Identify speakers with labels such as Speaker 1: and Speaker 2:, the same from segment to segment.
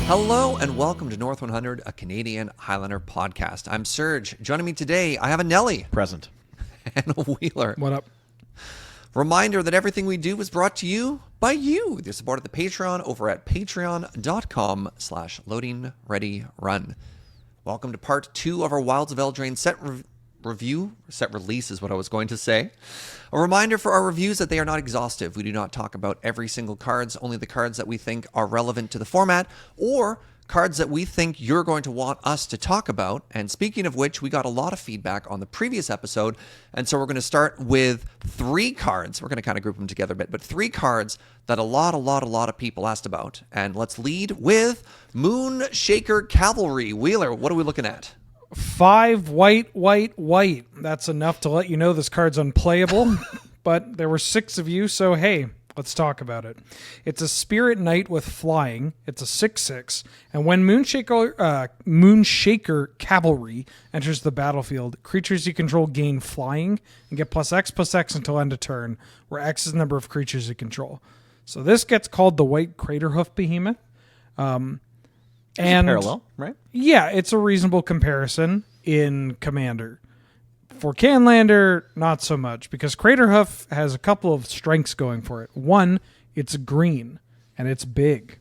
Speaker 1: Hello and welcome to North 100, a Canadian Highlander podcast. I'm Serge. Joining me today, I have a Nelly.
Speaker 2: Present.
Speaker 1: And a Wheeler.
Speaker 3: What up?
Speaker 1: Reminder that everything we do is brought to you by you. They're supported the Patreon over at patreon.com/loadingreadyrun. Welcome to part 2 of our Wilds of Eldraine set review. Set release is what I was going to say. A reminder for our reviews that they are not exhaustive. We do not talk about every single cards, only the cards that we think are relevant to the format or cards that we think you're going to want us to talk about. And speaking of which, we got a lot of feedback on the previous episode. And so we're going to start with 3 cards. We're going to kind of group them together a bit, but 3 cards that a lot of people asked about. And let's lead with Moonshaker Cavalry. Wheeler, what are we looking at?
Speaker 3: 5 white. That's enough to let you know this card's unplayable. But there were 6 of you, so hey, let's talk about it. It's a Spirit Knight with flying. It's a 6/6, and when Moonshaker Cavalry enters the battlefield, creatures you control gain flying and get +X/+X until end of turn, where X is the number of creatures you control. So this gets called the White Craterhoof Behemoth.
Speaker 2: And parallel, right?
Speaker 3: Yeah, it's a reasonable comparison in Commander. For Canlander, not so much, because Craterhoof has a couple of strengths going for it. One, it's green, and it's big.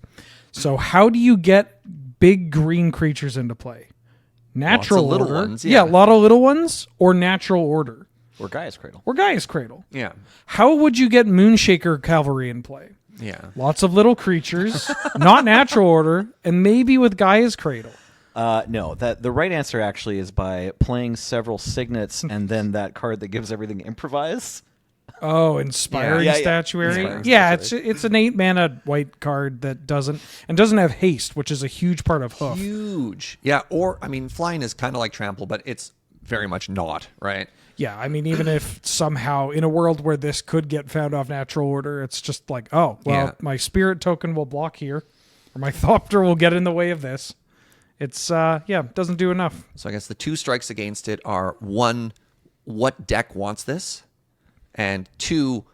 Speaker 3: So how do you get big green creatures into play? Natural order.
Speaker 1: Little ones, yeah.
Speaker 3: A lot of little ones, or natural order.
Speaker 2: Or Gaia's Cradle.
Speaker 1: Yeah.
Speaker 3: How would you get Moonshaker Cavalry in play?
Speaker 1: Yeah.
Speaker 3: Lots of little creatures, not natural order, and maybe with Gaia's Cradle.
Speaker 2: No, the right answer actually is by playing several signets and then that card that gives everything improvise.
Speaker 3: Oh, Inspiring Statuary. It's an 8-mana white card that doesn't have haste, which is a huge part of Hoof.
Speaker 1: Huge. Yeah, or, I mean, flying is kind of like trample, but it's very much not, right?
Speaker 3: Yeah, I mean, even if somehow in a world where this could get found off natural order, it's just like, oh, well, my spirit token will block here, or my Thopter will get in the way of this. It's, doesn't do enough.
Speaker 1: So I guess the 2 strikes against it are 1, what deck wants this? And 2,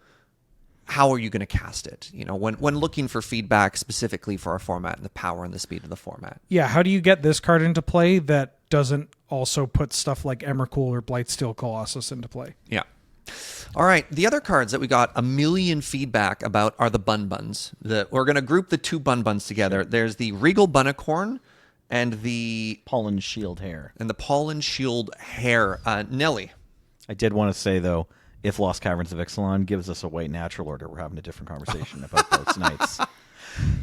Speaker 1: how are you going to cast it? You know, when looking for feedback specifically for our format and the power and the speed of the format.
Speaker 3: Yeah, how do you get this card into play that doesn't also put stuff like Emrakul or Blightsteel Colossus into play?
Speaker 1: Yeah. All right. The other cards that we got a million feedback about are the Bun Buns. We're going to group the 2 Bun Buns together. Sure. There's the Regal Bunnicorn and the
Speaker 2: Pollen Shield Hair.
Speaker 1: Nelly.
Speaker 2: I did want to say, though, if Lost Caverns of Ixalan gives us a white natural order, we're having a different conversation about those knights.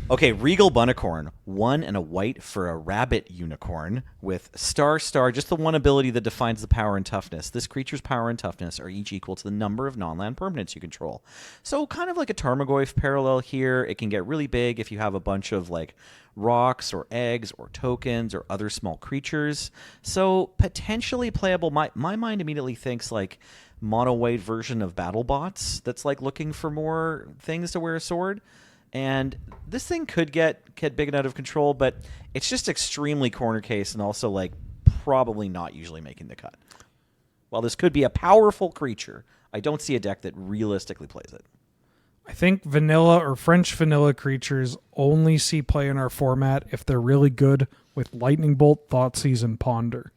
Speaker 2: Okay, Regal Bunnicorn, 1 and a white for a rabbit unicorn with star, just the one ability that defines the power and toughness. This creature's power and toughness are each equal to the number of non-land permanents you control. So kind of like a Tarmogoyf parallel here. It can get really big if you have a bunch of like rocks or eggs or tokens or other small creatures. So potentially playable. My mind immediately thinks like mono white version of BattleBots that's like looking for more things to wear a sword. And this thing could get big and out of control, but it's just extremely corner case and also like probably not usually making the cut. While this could be a powerful creature, I don't see a deck that realistically plays it.
Speaker 3: I think vanilla or French vanilla creatures only see play in our format if they're really good with Lightning Bolt, Thoughtseize, and Ponder.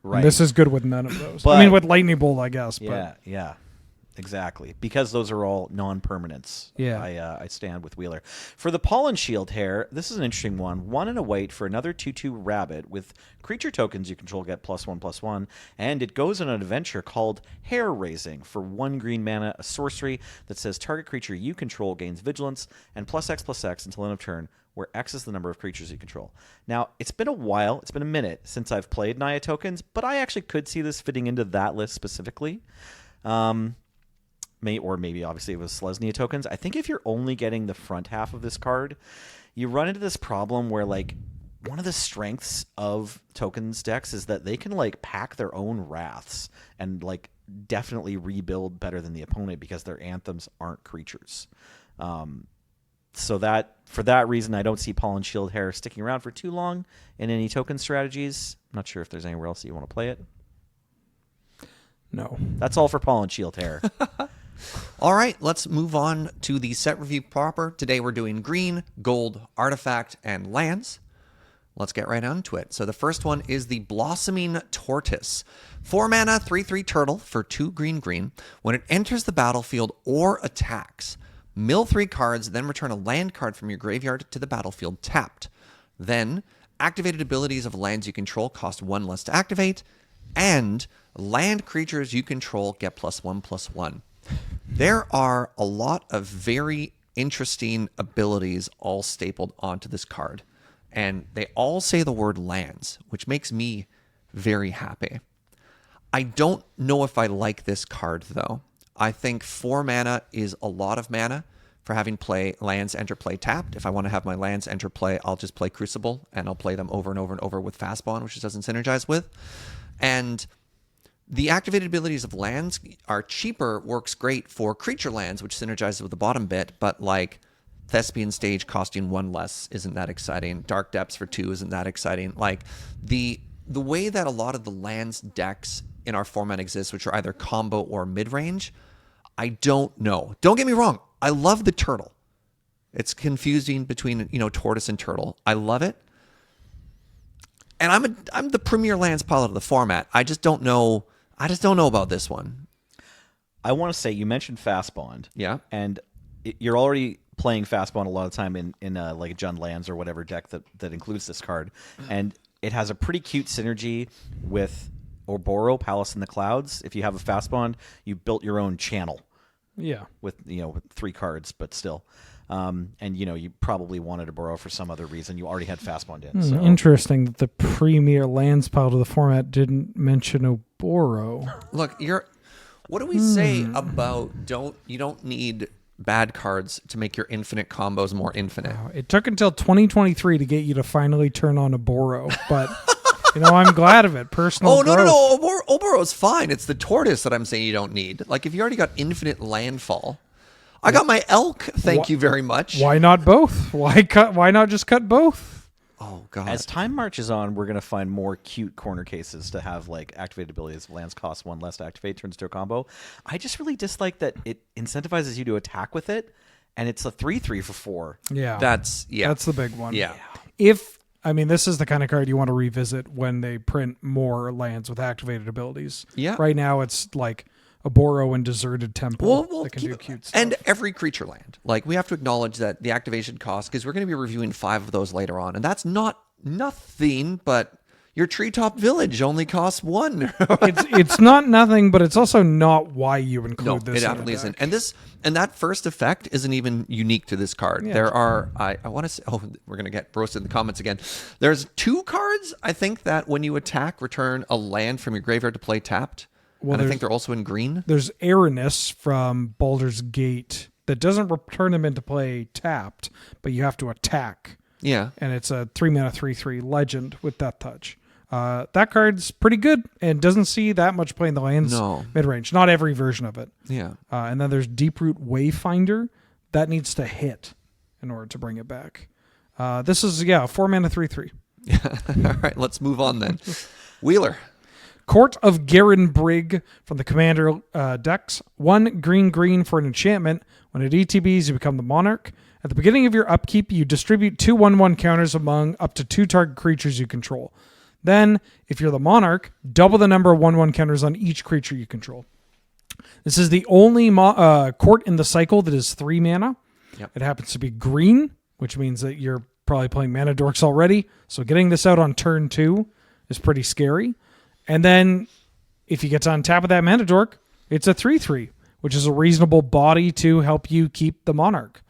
Speaker 2: Right.
Speaker 3: And this is good with none of those.
Speaker 2: But,
Speaker 3: I mean, with Lightning Bolt, I guess.
Speaker 2: Yeah. Exactly, because those are all non-permanents.
Speaker 3: Yeah,
Speaker 2: I stand with Wheeler. For the Pollen Shield Hair, this is an interesting one. 1 and a white for another 2/2 rabbit with creature tokens you control get +1/+1, and it goes on an adventure called Hair Raising for 1 green mana, a sorcery that says target creature you control gains vigilance and +X/+X until end of turn, where X is the number of creatures you control. Now, it's been a while, it's been a minute since I've played Naya tokens, but I actually could see this fitting into that list specifically. Maybe obviously it was Selesnya tokens. I think if you're only getting the front half of this card, you run into this problem where like one of the strengths of tokens decks is that they can like pack their own wraths and like definitely rebuild better than the opponent because their anthems aren't creatures. So that for that reason, I don't see Pollen Shield Hair sticking around for too long in any token strategies. I'm not sure if there's anywhere else you want to play it.
Speaker 3: No.
Speaker 2: That's all for Pollen Shield Hair.
Speaker 1: All right, let's move on to the set review proper. Today we're doing green, gold, artifact, and lands. let's get right onto it. So the first one is the Blossoming Tortoise. 4 mana, 3/3 turtle for 2 green. When it enters the battlefield or attacks, mill 3 cards, then return a land card from your graveyard to the battlefield tapped. Then, activated abilities of lands you control cost 1 less to activate, and land creatures you control get +1/+1. There are a lot of very interesting abilities all stapled onto this card, and they all say the word lands, which makes me very happy. I don't know if I like this card, though. I think 4 mana is a lot of mana for having lands enter play tapped. If I want to have my lands enter play, I'll just play Crucible, and I'll play them over and over and over with Fastbond, which it doesn't synergize with. And the activated abilities of lands are cheaper, works great for creature lands, which synergizes with the bottom bit, but like Thespian Stage costing 1 less isn't that exciting. Dark Depths for 2 isn't that exciting. Like the way that a lot of the lands decks in our format exist, which are either combo or mid-range, I don't know. Don't get me wrong. I love the turtle. It's confusing between, tortoise and turtle. I love it. And I'm the premier lands pilot of the format. I just don't know about this one.
Speaker 2: I want to say, you mentioned Fastbond.
Speaker 1: Yeah.
Speaker 2: And you're already playing Fastbond a lot of time in like a Jund Lands or whatever deck that includes this card. And it has a pretty cute synergy with Oboro, Palace in the Clouds. If you have a Fastbond, you built your own channel.
Speaker 3: Yeah.
Speaker 2: With 3 cards, but still. And you probably wanted a Burrow for some other reason. You already had Fastbond in. So.
Speaker 3: Interesting that the premier lands pile of the format didn't mention Oboro.
Speaker 1: Look, what do we say about you don't need bad cards to make your infinite combos more infinite?
Speaker 3: Wow. It took until 2023 to get you to finally turn on Oboro, but I'm glad of it. Personal growth.
Speaker 1: No. Oboro's fine. It's the tortoise that I'm saying you don't need. Like if you already got infinite landfall. I got my elk. Thank you very much.
Speaker 3: Why not both? Why not just cut both?
Speaker 1: Oh God!
Speaker 2: As time marches on, we're gonna find more cute corner cases to have like activated abilities. Lands cost 1 less to activate, turns to a combo. I just really dislike that it incentivizes you to attack with it, and it's a 3/3 for 4.
Speaker 3: Yeah,
Speaker 1: that's
Speaker 3: the big one.
Speaker 1: Yeah.
Speaker 3: This is the kind of card you want to revisit when they print more lands with activated abilities.
Speaker 1: Yeah.
Speaker 3: Right now it's like Oboro and Deserted Temple that can do cute stuff.
Speaker 1: And every creature land. Like, we have to acknowledge that the activation cost, because we're going to be reviewing 5 of those later on, and that's not nothing, but your Treetop Village only costs 1.
Speaker 3: it's not nothing, but it's also not why you include this.
Speaker 1: No, it absolutely isn't. And that first effect isn't even unique to this card.
Speaker 3: Yeah.
Speaker 1: There are, I want to say, we're going to get roasted in the comments again. There's 2 cards, I think, that when you attack, return a land from your graveyard to play tapped. Well, and I think they're also in green.
Speaker 3: There's Aranus from Baldur's Gate that doesn't return them into play tapped, but you have to attack.
Speaker 1: Yeah.
Speaker 3: And it's a 3 mana 3/3 legend with Death Touch. That card's pretty good and doesn't see that much play in the lands mid-range. Not every version of it.
Speaker 1: Yeah.
Speaker 3: And then there's Deeproot Wayfinder. That needs to hit in order to bring it back. This is, 4 mana 3/3.
Speaker 1: All right, let's move on then. Wheeler.
Speaker 3: Court of Garenbrig from the Commander decks. 1 green for an enchantment. When it ETBs, you become the Monarch. At the beginning of your upkeep, you distribute 2 1/1 counters among up to 2 target creatures you control. Then, if you're the Monarch, double the number of 1/1 counters on each creature you control. This is the only court in the cycle that is 3 mana.
Speaker 1: Yep.
Speaker 3: It happens to be green, which means that you're probably playing Mana Dorks already. So getting this out on turn 2 is pretty scary. And then, if you get to untap with that Mana Dork, it's a 3/3, which is a reasonable body to help you keep the Monarch.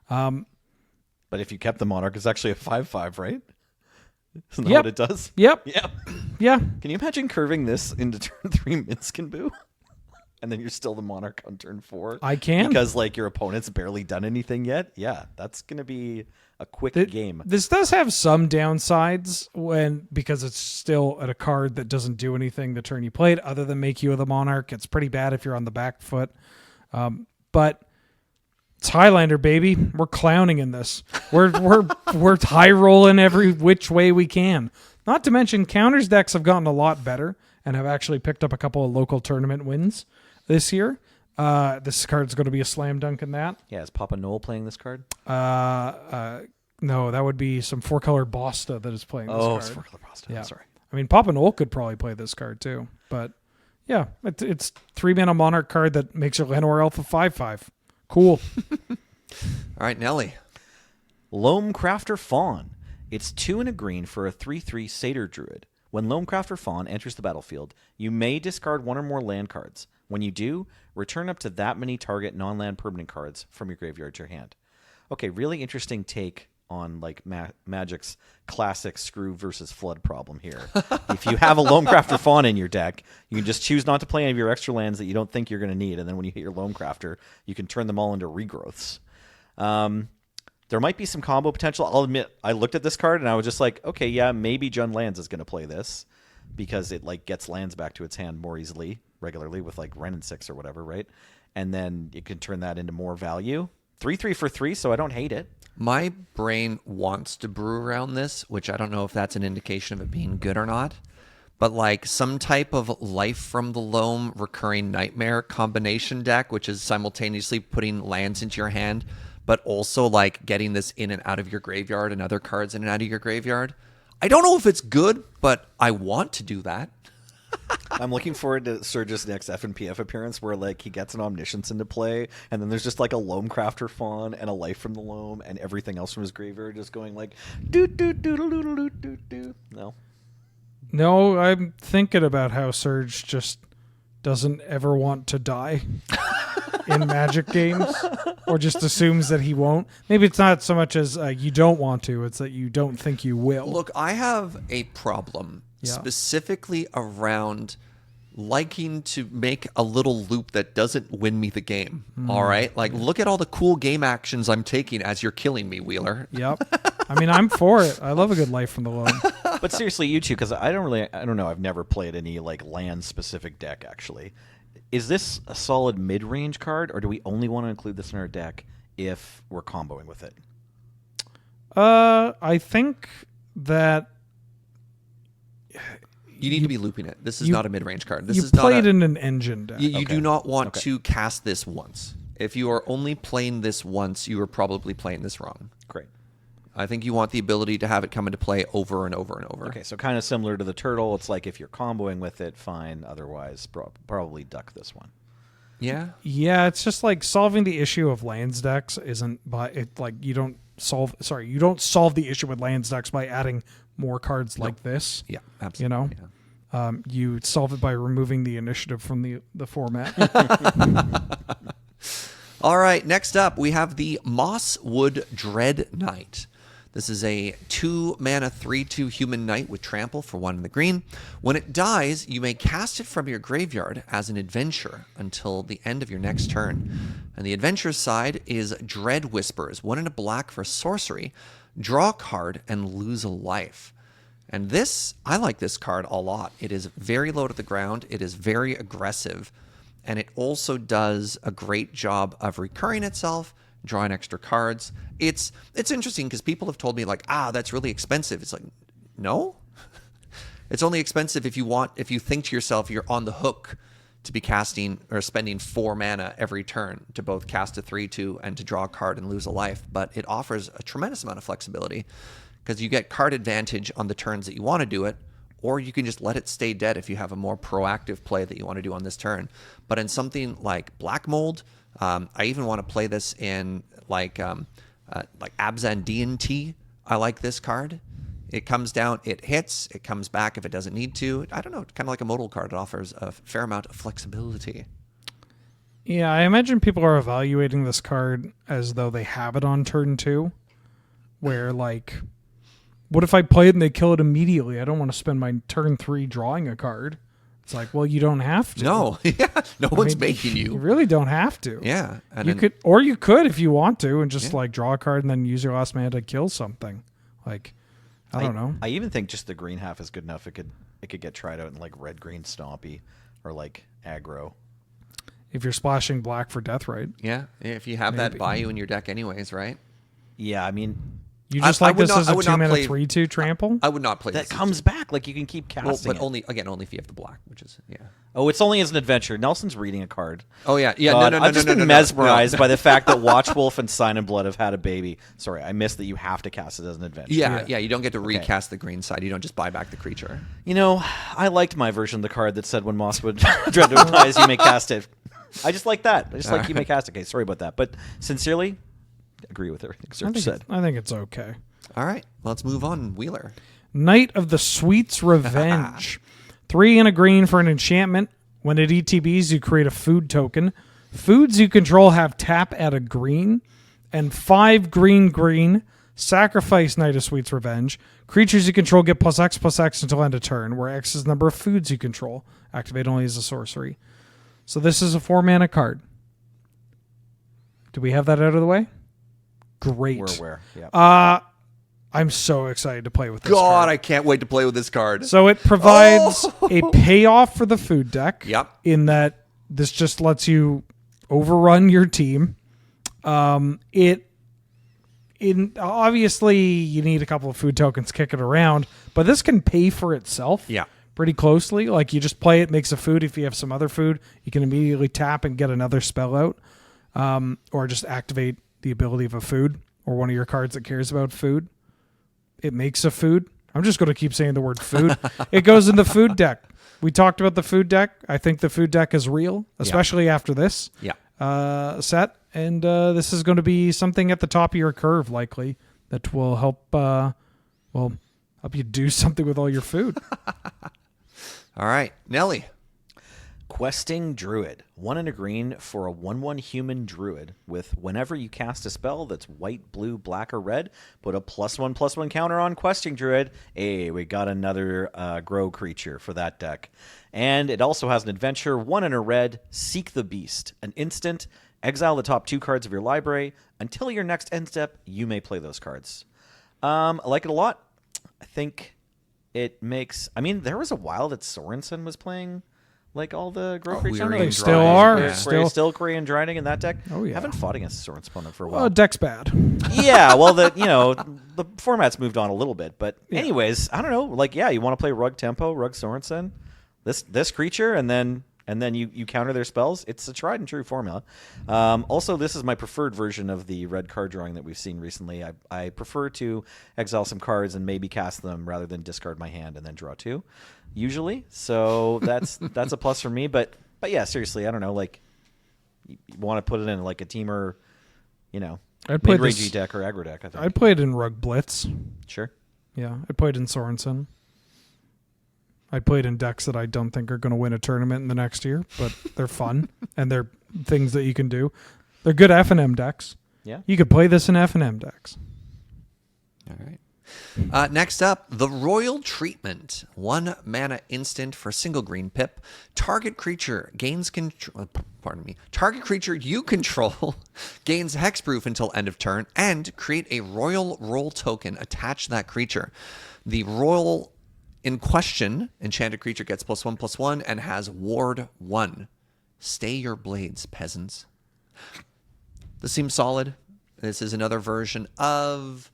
Speaker 2: But if you kept the Monarch, it's actually a 5/5, right? Isn't that what it does?
Speaker 3: Yep. Yeah.
Speaker 2: Can you imagine curving this into turn 3 Minskin Boo? And then you're still the Monarch on turn 4?
Speaker 3: I can.
Speaker 2: Because your opponent's barely done anything yet? Yeah, that's going to be a quick game.
Speaker 3: This does have some downsides because it's still at a card that doesn't do anything the turn you played other than make you the Monarch. It's pretty bad if you're on the back foot. But it's Highlander, baby. We're clowning in this. We're high rolling every which way we can. Not to mention, counters decks have gotten a lot better and have actually picked up a couple of local tournament wins this year. This card's going to be a slam dunk in that.
Speaker 2: Yeah, is Papa Noel playing this card?
Speaker 3: No, that would be some 4-color Basta that is playing this
Speaker 2: Oh,
Speaker 3: card.
Speaker 2: it's for Pasta.
Speaker 3: Yeah.
Speaker 2: Sorry.
Speaker 3: I mean, Papa Noel could probably play this card too, but yeah, it's 3-mana Monarch card that makes your Llanowar Elf a 5/5. Cool.
Speaker 1: All right, Nelly.
Speaker 2: Loamcrafter Fawn. It's 2 and a green for a 3/3 Satyr Druid. When Loamcrafter Fawn enters the battlefield, you may discard 1 or more land cards. When you do, return up to that many target non-land permanent cards from your graveyard to your hand. Okay, really interesting take on like Magic's classic screw versus flood problem here. If you have a Loamcrafter Fawn in your deck, you can just choose not to play any of your extra lands that you don't think you're going to need, and then when you hit your Loamcrafter, you can turn them all into regrowths. There might be some combo potential. I'll admit, I looked at this card and I was just like, okay, yeah, maybe Jund Lands is going to play this because it like gets lands back to its hand more easily, regularly with like Wrenn and 6 or whatever, right? And then it can turn that into more value. 3/3 for 3, so I don't hate it.
Speaker 1: My brain wants to brew around this, which I don't know if that's an indication of it being good or not. But like some type of Life from the Loam recurring nightmare combination deck, which is simultaneously putting lands into your hand, but also like getting this in and out of your graveyard and other cards in and out of your graveyard. I don't know if it's good, but I want to do that.
Speaker 2: I'm looking forward to Serge's next FNPF appearance where like he gets an Omniscience into play, and then there's just like a Loamcrafter Fawn and a Life from the Loam and everything else from his graveyard just going like doo doo doo doo doo doo doo doo. No.
Speaker 3: No, I'm thinking about how Serge just doesn't ever want to die in Magic games, or just assumes that he won't. Maybe it's not so much as you don't want to, it's that you don't think you will.
Speaker 1: Look, I have a problem specifically around liking to make a little loop that doesn't win me the game. All right? Like, look at all the cool game actions I'm taking as you're killing me, Wheeler.
Speaker 3: Yep. I mean, I'm for it. I love a good Life from the Loam.
Speaker 2: But seriously, you two, because I don't know. I've never played any like land-specific deck, actually. Is this a solid mid-range card, or do we only want to include this in our deck if we're comboing with it?
Speaker 3: I think that
Speaker 1: You need to be looping it. This is not a mid-range card. This
Speaker 3: you
Speaker 1: is not
Speaker 3: played in an engine deck.
Speaker 1: You do not want to cast this once. If you are only playing this once, you are probably playing this wrong.
Speaker 2: Great.
Speaker 1: I think you want the ability to have it come into play over and over and over.
Speaker 2: Okay, so kind of similar to the turtle. It's like if you're comboing with it, fine. Otherwise, probably duck this one.
Speaker 1: Yeah?
Speaker 3: Yeah, it's just like solving the issue of lands decks isn't by it. Like you don't solve the issue with lands decks by adding more cards like this.
Speaker 1: Yeah, absolutely.
Speaker 3: You know, you solve it by removing the initiative from the format.
Speaker 1: All right, next up, we have the Mosswood Dread Knight. This is a 2-mana 3/2 human knight with trample for 1 in the green. When it dies, you may cast it from your graveyard as an adventure until the end of your next turn. And the adventure side is Dread Whispers, 1 in a black for sorcery. Draw a card and lose a life. And this, I like this card a lot. It is very low to the ground. It is very aggressive. And it also does a great job of recurring itself, drawing extra cards. It's interesting because people have told me like, that's really expensive. It's like, no. It's only expensive if you think to yourself you're on the hook to be casting or spending 4 mana every turn to both cast a 3/2 and to draw a card and lose a life. But it offers a tremendous amount of flexibility because you get card advantage on the turns that you want to do it, or you can just let it stay dead if you have a more proactive play that you want to do on this turn. But in something like Black Mold, I even want to play this in like Abzan D&T. I like this card. It comes down, it hits, it comes back if it doesn't need to. I don't know, kind of like a modal card. It offers a fair amount of flexibility.
Speaker 3: Yeah, I imagine people are evaluating this card as though they have it on turn 2, where like, what if I play it and they kill it immediately? I don't want to spend my turn 3 drawing a card. It's like, well, you don't have to.
Speaker 1: No, no one's making you.
Speaker 3: You really don't have to.
Speaker 1: Yeah, and
Speaker 3: you could if you want to, and just like draw a card and then use your last mana to kill something. Like, I don't know.
Speaker 2: I even think just the green half is good enough. It could get tried out in like red-green stompy or like aggro.
Speaker 3: If you're splashing black for Deathrite.
Speaker 1: Yeah, if you have that value in your deck anyways, right?
Speaker 2: Yeah, I mean,
Speaker 3: You just
Speaker 1: I
Speaker 3: like
Speaker 1: would
Speaker 3: this
Speaker 1: not-
Speaker 3: as
Speaker 1: I
Speaker 3: a
Speaker 1: would not
Speaker 3: 2-mana
Speaker 1: play-
Speaker 3: 3/2 trample?
Speaker 1: I would not play
Speaker 2: That
Speaker 1: this.
Speaker 2: comes back. Like you can keep casting
Speaker 1: but
Speaker 2: it.
Speaker 1: only if you have the black, which is
Speaker 2: Oh, it's only as an adventure. Nelson's reading a card.
Speaker 1: Oh yeah.
Speaker 2: God,
Speaker 1: No.
Speaker 2: I've just been
Speaker 1: no,
Speaker 2: mesmerized
Speaker 1: no.
Speaker 2: by the fact that Watchwolf and Sign and Blood have had a baby. Sorry, I missed that you have to cast it as an adventure.
Speaker 1: Yeah. You don't get to recast the green side. You don't just buy back the creature.
Speaker 2: You know, I liked my version of the card that said when Mosswood Dreadnought dies, you may cast it. I just like that. I just like you may cast it. Okay, sorry about that. But sincerely, agree with everything Serge said.
Speaker 3: I think it's okay.
Speaker 1: All right, let's move on. Wheeler.
Speaker 3: Knight of the Sweet's Revenge. 3 and a green for an enchantment. When it ETBs, you create a food token. Foods you control have tap at a green. And 5 green. Sacrifice Knight of Sweet's Revenge. Creatures you control get +X until end of turn, where X is the number of foods you control. Activate only as a sorcery. So this is a 4-mana card. Do we have that out of the way? Great.
Speaker 2: We're aware. Yeah.
Speaker 3: I'm so excited to play with this
Speaker 1: God,
Speaker 3: card.
Speaker 1: I can't wait to play with this card.
Speaker 3: So it provides a payoff for the food deck.
Speaker 1: Yep.
Speaker 3: In that this just lets you overrun your team. Obviously you need a couple of food tokens kicking around, but this can pay for itself.
Speaker 1: Yeah.
Speaker 3: Pretty closely. Like you just play it, makes a food. If you have some other food, you can immediately tap and get another spell out, or just activate the ability of a food or one of your cards that cares about food. It makes a food. I'm just going to keep saying the word food. It goes in the food deck. We talked about the food deck. I think the food deck is real, especially after this set. And this is going to be something at the top of your curve, likely, that will help help you do something with all your food.
Speaker 1: All right, Nelly.
Speaker 2: Questing Druid. 1 and a green for a 1/1 human druid with whenever you cast a spell that's white, blue, black, or red, put a +1/+1 counter on Questing Druid. Hey, we got another grow creature for that deck. And it also has an adventure. 1 and a red, Seek the Beast. An instant, exile the top 2 cards of your library. Until your next end step, you may play those cards. I like it a lot. I think it makes... I mean, there was a while that Sorensen was playing... like all the grow creatures.
Speaker 1: Weary
Speaker 3: They
Speaker 1: and
Speaker 3: still
Speaker 1: Drying,
Speaker 3: are.
Speaker 1: yeah.
Speaker 2: Still Korean Drying in that deck.
Speaker 3: Oh, yeah.
Speaker 2: Haven't fought against Soren's opponent for a
Speaker 3: Well,
Speaker 2: while.
Speaker 3: deck's bad.
Speaker 2: Yeah, well, the format's moved on a little bit, but anyways, I don't know. Like, yeah, you want to play Rug Tempo, Rug Sorensen, this creature, and then you counter their spells. It's a tried and true formula. Also, this is my preferred version of the red card drawing that we've seen recently. I prefer to exile some cards and maybe cast them rather than discard my hand and then draw 2. Usually, so that's a plus for me. But yeah, seriously, I don't know. Like, you want to put it in like a teamer,
Speaker 3: I'd play
Speaker 2: mid-rangey
Speaker 3: this.
Speaker 2: deck or aggro deck. I think.
Speaker 3: I'd play it in Rug Blitz.
Speaker 2: Sure.
Speaker 3: Yeah, I'd play it in Sorensen. I'd play it in decks that I don't think are going to win a tournament in the next year, but they're fun and they're things that you can do. They're good F&M decks.
Speaker 2: Yeah.
Speaker 3: You could play this in F&M decks.
Speaker 1: All right. Next up, the Royal Treatment. 1 mana instant for single green pip. Target creature gains control. Target creature you control gains hexproof until end of turn, and create a royal roll token attached to that creature. The royal in question, enchanted creature gets +1/+1 and has ward 1. Stay your blades, peasants. This seems solid. This is another version of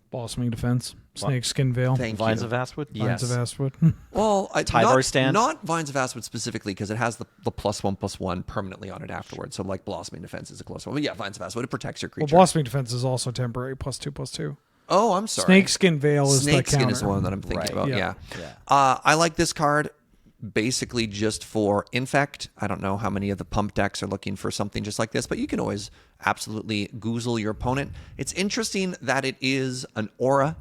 Speaker 3: Blossoming Defense, Snakeskin Veil,
Speaker 1: Thank
Speaker 2: Vines
Speaker 1: you.
Speaker 2: of Vastwood.
Speaker 3: Vines
Speaker 1: Yes.
Speaker 3: of Astwood.
Speaker 1: Well,
Speaker 2: Tyvar stand?
Speaker 1: not Vines of Astwood specifically, because it has the +1/+1 permanently on it afterwards. So like Blossoming Defense is a close one. But yeah, Vines of Astwood, it protects your
Speaker 3: Well,
Speaker 1: creature.
Speaker 3: Blossoming Defense is also temporary, +2/+2.
Speaker 1: Oh, I'm sorry.
Speaker 3: Snakeskin Veil is the
Speaker 1: Snakeskin
Speaker 3: counter.
Speaker 1: is the one that I'm thinking
Speaker 2: Right.
Speaker 1: about.
Speaker 3: Yeah.
Speaker 1: Yeah.
Speaker 2: Yeah.
Speaker 1: I like this card basically just for Infect. I don't know how many of the pump decks are looking for something just like this, but you can always absolutely goozle your opponent. It's interesting that it is an aura.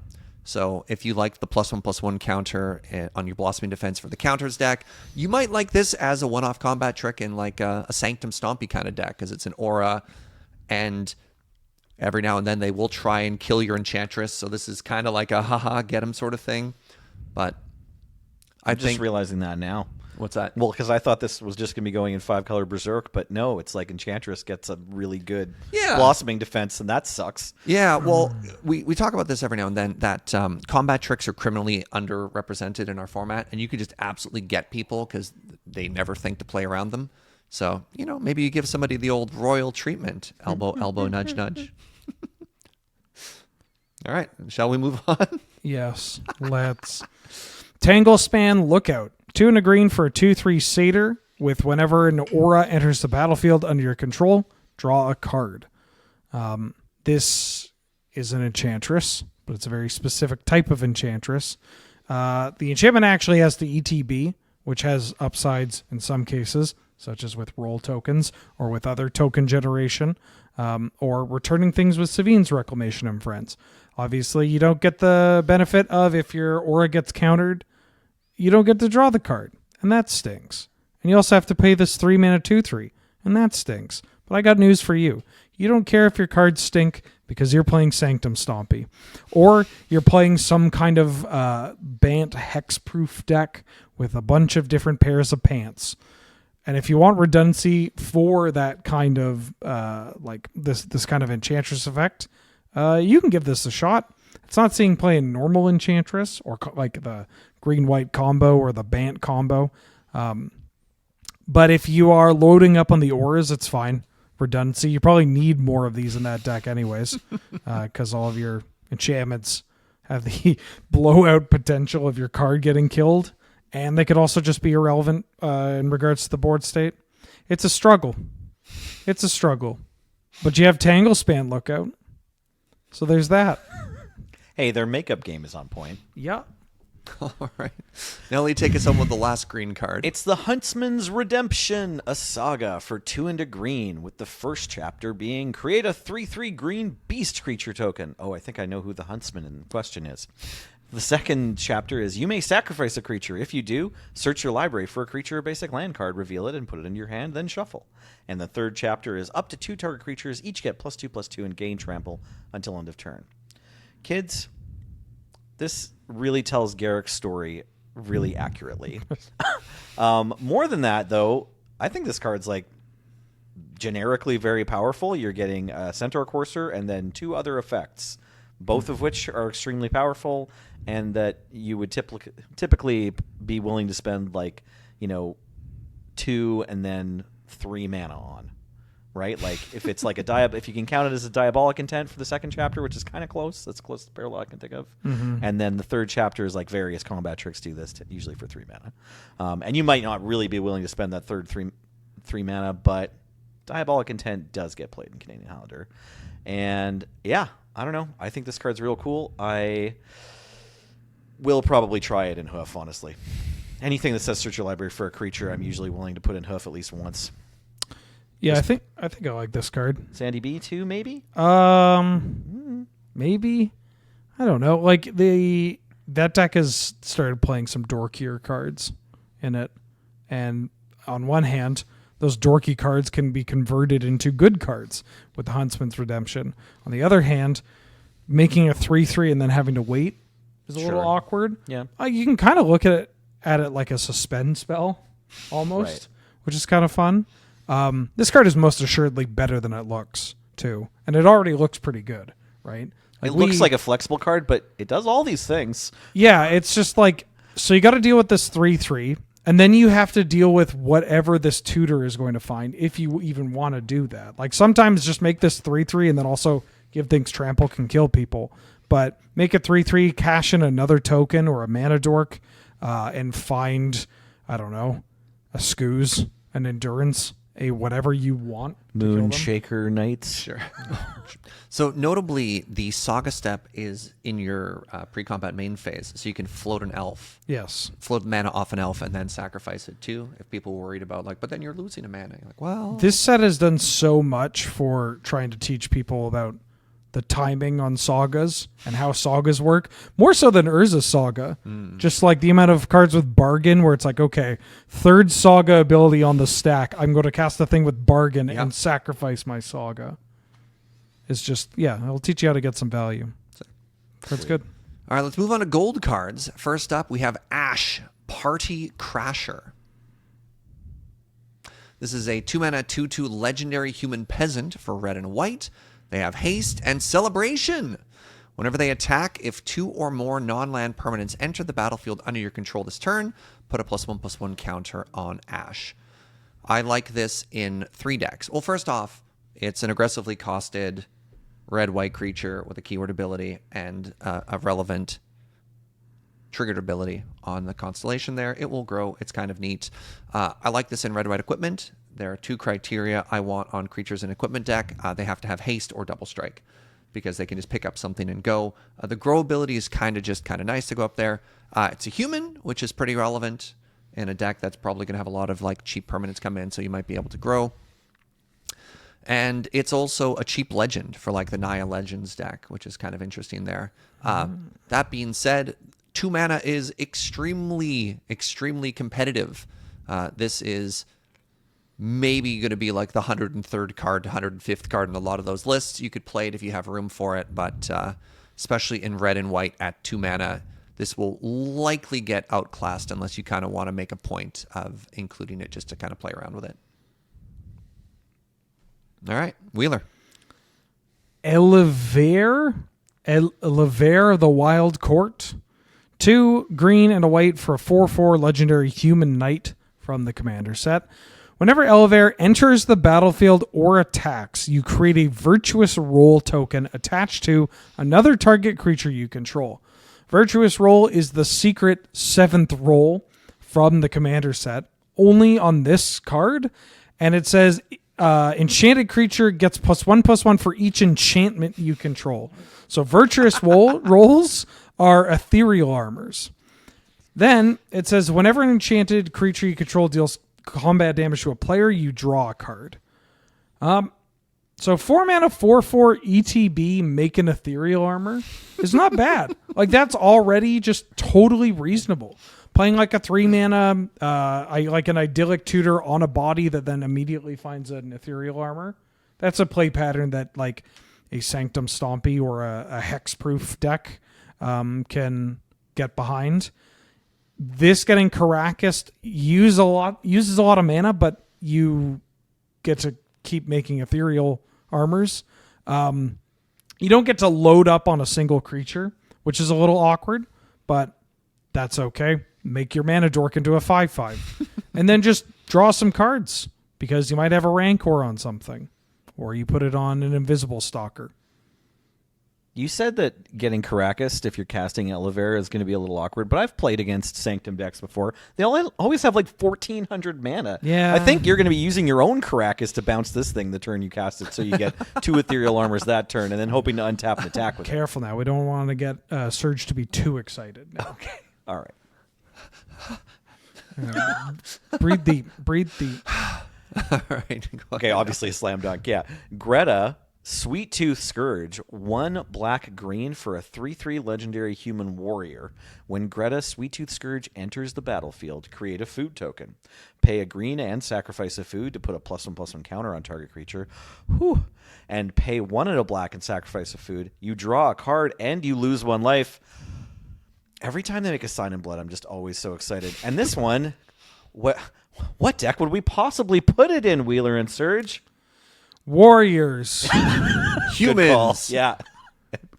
Speaker 1: So if you like the +1/+1 counter on your Blossoming Defense for the counters deck, you might like this as a one-off combat trick in like a Sanctum Stompy kind of deck, because it's an aura, and every now and then they will try and kill your Enchantress. So this is kind of like a haha, get him sort of thing. But
Speaker 2: I'm just realizing that now.
Speaker 1: What's that?
Speaker 2: Well, because I thought this was just going to be going in 5-color Berserk, but no, it's like Enchantress gets a really good Blossoming Defense, and that sucks.
Speaker 1: Yeah, well, we talk about this every now and then, that combat tricks are criminally underrepresented in our format, and you can just absolutely get people because they never think to play around them. So, maybe you give somebody the old royal treatment, elbow, elbow, nudge, nudge. All right. Shall we move on?
Speaker 3: Yes, let's. Tangle Span Lookout. 2 and a green for a 2/3 satyr with whenever an aura enters the battlefield under your control, draw a card. This is an enchantress, but it's a very specific type of enchantress. The enchantment actually has the ETB, which has upsides in some cases, such as with roll tokens or with other token generation, or returning things with Savine's Reclamation and Friends. Obviously, you don't get the benefit of if your aura gets countered, you don't get to draw the card, and that stinks. And you also have to pay this 3 mana 2/3, and that stinks. But I got news for you. You don't care if your cards stink because you're playing Sanctum Stompy. Or you're playing some kind of Bant hexproof deck with a bunch of different pairs of pants. And if you want redundancy for that kind of like this kind of enchantress effect, you can give this a shot. It's not seeing play in normal enchantress or like the green-white combo or the Bant combo. But if you are loading up on the auras, it's fine. Redundancy. You probably need more of these in that deck anyways, because all of your enchantments have the blowout potential of your card getting killed, and they could also just be irrelevant in regards to the board state. It's a struggle. It's a struggle. But you have Tangle Span Lookout. So there's that.
Speaker 2: Hey, their makeup game is on point.
Speaker 3: Yeah.
Speaker 1: All right. Nelly, take us home with the last green card.
Speaker 2: It's the Huntsman's Redemption, a saga for 2 and a green, with the first chapter being create a 3/3 green beast creature token. Oh, I think I know who the huntsman in question is. The second chapter is you may sacrifice a creature. If you do, search your library for a creature or basic land card, reveal it, and put it into your hand, then shuffle. And the third chapter is up to 2 target creatures, each get +2/+2 and gain trample until end of turn. Kids, this really tells Garrick's story really accurately. More than that, though, I think this card's like generically very powerful. You're getting a Centaur Courser and then 2 other effects, both of which are extremely powerful and that you would typically be willing to spend 2 and then 3 mana on. Right? Like if it's like if you can count it as a Diabolic Intent for the second chapter, which is kind of close. That's close to the parallel I can think of. Mm-hmm. And then the third chapter is like various combat tricks do this, usually for 3 mana. And you might not really be willing to spend that third 3 mana, but Diabolic Intent does get played in Canadian Highlander. And yeah, I don't know. I think this card's real cool. I will probably try it in Hoof, honestly. Anything that says search your library for a creature, I'm usually willing to put in Hoof at least once.
Speaker 3: Yeah, I think I like this card.
Speaker 2: Sandy B too, maybe?
Speaker 3: Maybe. I don't know. Like that deck has started playing some dorkier cards in it. And on one hand, those dorky cards can be converted into good cards with the Huntsman's Redemption. On the other hand, making a 3/3 and then having to wait is a little awkward.
Speaker 2: Yeah.
Speaker 3: You can kind of look at it like a suspend spell almost,
Speaker 2: right,
Speaker 3: which is kind of fun. This card is most assuredly better than it looks, too. And it already looks pretty good, right?
Speaker 2: It looks like a flexible card, but it does all these things.
Speaker 3: Yeah, it's just like, so you got to deal with this 3/3, and then you have to deal with whatever this tutor is going to find, if you even want to do that. Like, sometimes just make this 3/3 and then also give things trample can kill people. But make it 3/3, cash in another token or a mana dork, and find, I don't know, a Scooze, an Endurance, a whatever you want.
Speaker 2: Moonshaker Knights.
Speaker 1: Sure. So notably, the Saga step is in your pre-combat main phase, so you can float an elf.
Speaker 3: Yes.
Speaker 1: Float mana off an elf and then sacrifice it too. If people were worried about but then you're losing a mana. You're like, well,
Speaker 3: this set has done so much for trying to teach people about the timing on sagas and how sagas work, more so than Urza's Saga. Just like the amount of cards with Bargain, where it's like, okay, 3rd Saga ability on the stack, I'm going to cast the thing with Bargain and sacrifice my Saga. It's just, it'll teach you how to get some value. That's good.
Speaker 1: All right, let's move on to gold cards. First up, we have Ash, Party Crasher. This is a 2-mana 2/2 legendary human peasant for red and white. They have haste and celebration. Whenever they attack, if 2 or more non-land permanents enter the battlefield under your control this turn, put a +1/+1 counter on Ash. I like this in 3 decks. Well, first off, it's an aggressively costed red-white creature with a keyword ability and a relevant triggered ability on the constellation there. It will grow. It's kind of neat. I like this in red-white equipment. There are 2 criteria I want on creatures in equipment deck. They have to have haste or double strike because they can just pick up something and go. The grow ability is kind of nice to go up there. It's a human, which is pretty relevant in a deck that's probably going to have a lot of like cheap permanents come in, so you might be able to grow. And it's also a cheap legend for like the Naya Legends deck, which is kind of interesting there. That being said, 2 mana is extremely, extremely competitive. This is maybe going to be like the 103rd card, 105th card in a lot of those lists. You could play it if you have room for it, but especially in red and white at 2 mana, this will likely get outclassed unless you kind of want to make a point of including it just to kind of play around with it. All right, Wheeler.
Speaker 3: Eldraine of the Wild Court. 2 green and a white for a 4/4 legendary human knight from the commander set. Whenever Eldraine enters the battlefield or attacks, you create a Virtuous Roll token attached to another target creature you control. Virtuous Roll is the secret 7th roll from the commander set, only on this card, and it says enchanted creature gets +1/+1 for each enchantment you control. So virtuous rolls are ethereal armors. Then it says whenever an enchanted creature you control deals combat damage to a player, you draw a card. So 4 mana 4/4 ETB make an ethereal armor is not bad. Like that's already just totally reasonable. Playing like a 3 mana, like an idyllic tutor on a body that then immediately finds an ethereal armor. That's a play pattern that like a Sanctum Stompy or a Hexproof deck can get behind. This getting Caracas uses a lot of mana, but you get to keep making ethereal armors. You don't get to load up on a single creature, which is a little awkward, but that's okay. Make your mana dork into a 5/5. And then just draw some cards because you might have a Rancor on something. Or you put it on an Invisible Stalker.
Speaker 2: You said that getting Caracas, if you're casting Eldraine, is going to be a little awkward, but I've played against Sanctum decks before. They always have like 1,400 mana.
Speaker 3: Yeah.
Speaker 2: I think you're going to be using your own Caracas to bounce this thing the turn you cast it, so you get 2 ethereal armors that turn, and then hoping to untap and attack with it.
Speaker 3: Careful now. We don't want to get Serge to be too excited.
Speaker 2: Okay. All right.
Speaker 3: Breathe deep. Breathe deep.
Speaker 1: All right.
Speaker 2: Okay, obviously a slam dunk. Yeah. Greta, Sweet Tooth Scourge, 1 black-green for a 3/3 legendary human warrior. When Greta, Sweet Tooth Scourge enters the battlefield, create a food token. Pay a green and sacrifice a food to put a +1/+1 counter on target creature. Whew. And pay 1 and a black and sacrifice a food. You draw a card and you lose 1 life. Every time they make a Sign in Blood, I'm just always so excited. And this one, what deck would we possibly put it in, Wheeler and Serge?
Speaker 3: Warriors.
Speaker 2: Good call. Yeah.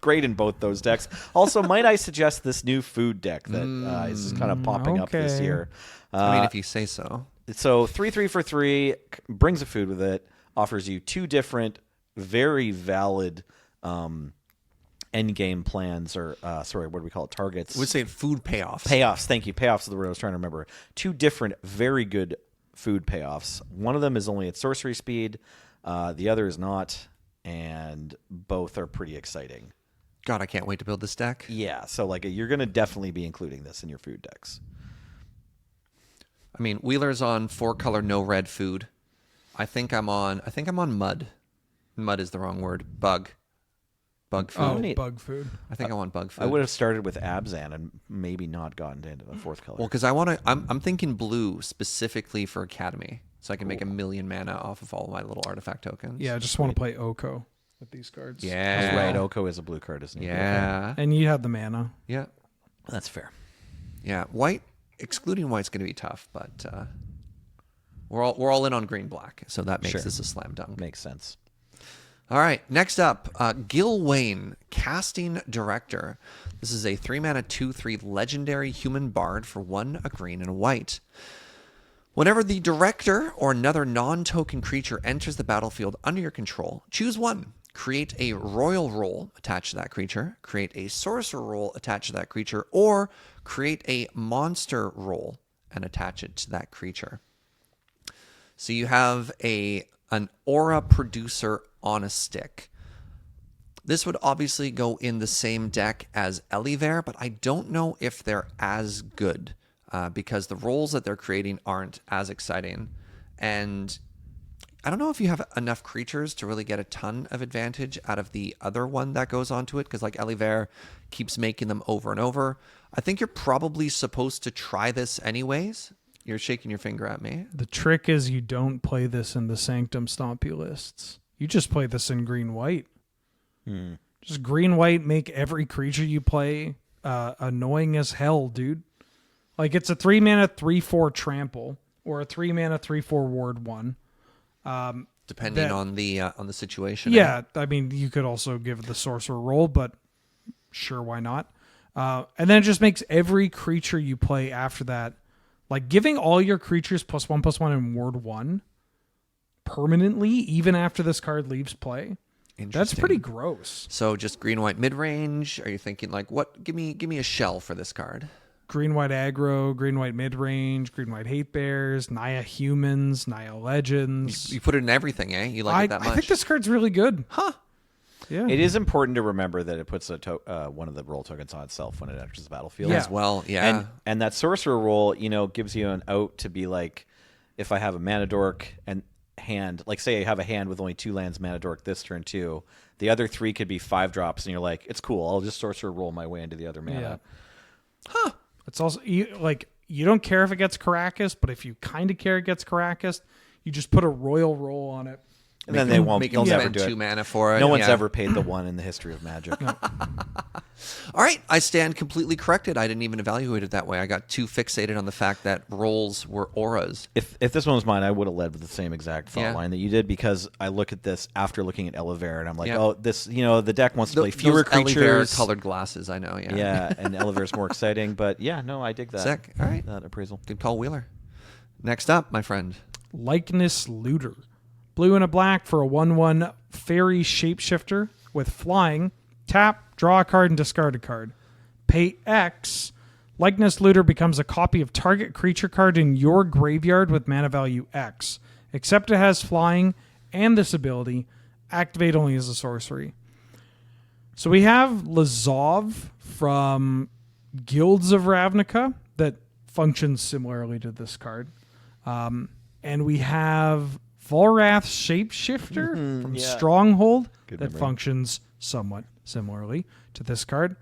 Speaker 2: Great in both those decks. Also, might I suggest this new food deck that is just kind of popping up this
Speaker 3: okay.
Speaker 2: year?
Speaker 1: I mean, if you say so.
Speaker 2: So 3/3 for 3, brings a food with it, offers you 2 different, very valid end game plans, or what do we call it? Targets.
Speaker 1: We'd say food payoffs.
Speaker 2: Payoffs. Thank you. Payoffs is the word I was trying to remember. 2 different, very good food payoffs. One of them is only at sorcery speed. The other is not, and both are pretty exciting.
Speaker 1: God, I can't wait to build this deck.
Speaker 2: Yeah, so like you're going to definitely be including this in your food decks.
Speaker 1: I mean, Wheeler's on 4-color no red food. I think I'm on mud. Mud is the wrong word. Bug food.
Speaker 3: Oh, bug food.
Speaker 1: I think I want bug food.
Speaker 2: I would have started with Abzan and maybe not gotten into the 4th color.
Speaker 1: Well, because I'm thinking blue specifically for Academy, so I can make 1 million mana off of all my little artifact tokens.
Speaker 3: Yeah, I just want to play Oko with these cards.
Speaker 1: Yeah.
Speaker 2: That's right. Oko is a blue card, isn't it?
Speaker 1: Yeah.
Speaker 3: And you have the mana.
Speaker 1: Yeah.
Speaker 2: That's fair.
Speaker 1: Yeah. White, excluding white's going to be tough, but we're all in on green black, so that makes this a slam dunk.
Speaker 2: Makes sense.
Speaker 1: All right, next up, Gil Wayne, Casting Director. This is a 3 mana 2/3 legendary human bard for 1, a green, and a white. Whenever the director or another non-token creature enters the battlefield under your control, choose 1. create a royal roll attached to that creature, create a sorcerer roll attached to that creature, or create a monster roll and attach it to that creature. So you have an aura producer on a stick. This would obviously go in the same deck as Eldraine, but I don't know if they're as good because the rolls that they're creating aren't as exciting. And I don't know if you have enough creatures to really get a ton of advantage out of the other one that goes onto it, because like Eldraine keeps making them over and over. I think you're probably supposed to try this anyways. You're shaking your finger at me.
Speaker 3: The trick is you don't play this in the Sanctum Stompy lists. You just play this in green-white. Just green-white, make every creature you play annoying as hell, dude. Like, it's a 3-mana 3/4 trample or a 3-mana 3/4 ward 1.
Speaker 1: Depending on the situation.
Speaker 3: Yeah, I mean, you could also give it the sorcerer roll, but sure, why not? And then it just makes every creature you play after that, like giving all your creatures +1/+1 in ward 1 permanently, even after this card leaves play. That's pretty gross.
Speaker 1: So just green-white mid-range. Are you thinking like what? Give me a shell for this card.
Speaker 3: Green-white aggro, green-white mid-range, green-white hate bears, Naya humans, Naya legends.
Speaker 1: You put it in everything, eh? You like it that much?
Speaker 3: I think this card's really good.
Speaker 1: Huh?
Speaker 3: Yeah.
Speaker 2: It is important to remember that it puts one of the roll tokens on itself when it enters the battlefield.
Speaker 3: Yeah.
Speaker 1: As well, yeah.
Speaker 2: And that sorcerer roll, gives you an out to be like, if I have a mana dork and hand, like say I have a hand with only 2 lands mana dork this turn too, the other 3 could be 5 drops, and you're like, it's cool. I'll just sorcerer roll my way into the other mana.
Speaker 3: Yeah.
Speaker 1: Huh?
Speaker 3: It's also you don't care if it gets Caracas, but if you kind of care it gets Caracas, you just put a royal roll on it.
Speaker 2: And then they won't.
Speaker 1: Make
Speaker 2: They'll
Speaker 1: them
Speaker 2: never
Speaker 1: spend
Speaker 2: do
Speaker 1: 2
Speaker 2: it.
Speaker 1: mana for it.
Speaker 2: No one's
Speaker 1: yeah.
Speaker 2: ever paid the 1 in the history of Magic.
Speaker 1: All right, I stand completely corrected. I didn't even evaluate it that way. I got too fixated on the fact that rolls were auras.
Speaker 2: If this one was mine, I would have led with the same exact thought line that you did, because I look at this after looking at Eldraine, and I'm like, oh, this, the deck wants to play fewer creatures.
Speaker 1: Colored glasses, I know. Yeah.
Speaker 2: Yeah, and Eldraine's more exciting, but yeah, no, I dig that.
Speaker 1: Sick. All right,
Speaker 2: that appraisal.
Speaker 1: good call, Wheeler. Next up, my friend.
Speaker 3: Likeness Looter. Blue and a black for a 1/1 fairy shapeshifter with flying. Tap, draw a card, and discard a card. Pay X. Likeness Looter becomes a copy of target creature card in your graveyard with mana value X. Except it has flying and this ability. Activate only as a sorcery. So we have Lazov from Guilds of Ravnica that functions similarly to this card. And we have Volrath Shapeshifter from Stronghold that functions somewhat similarly to this card.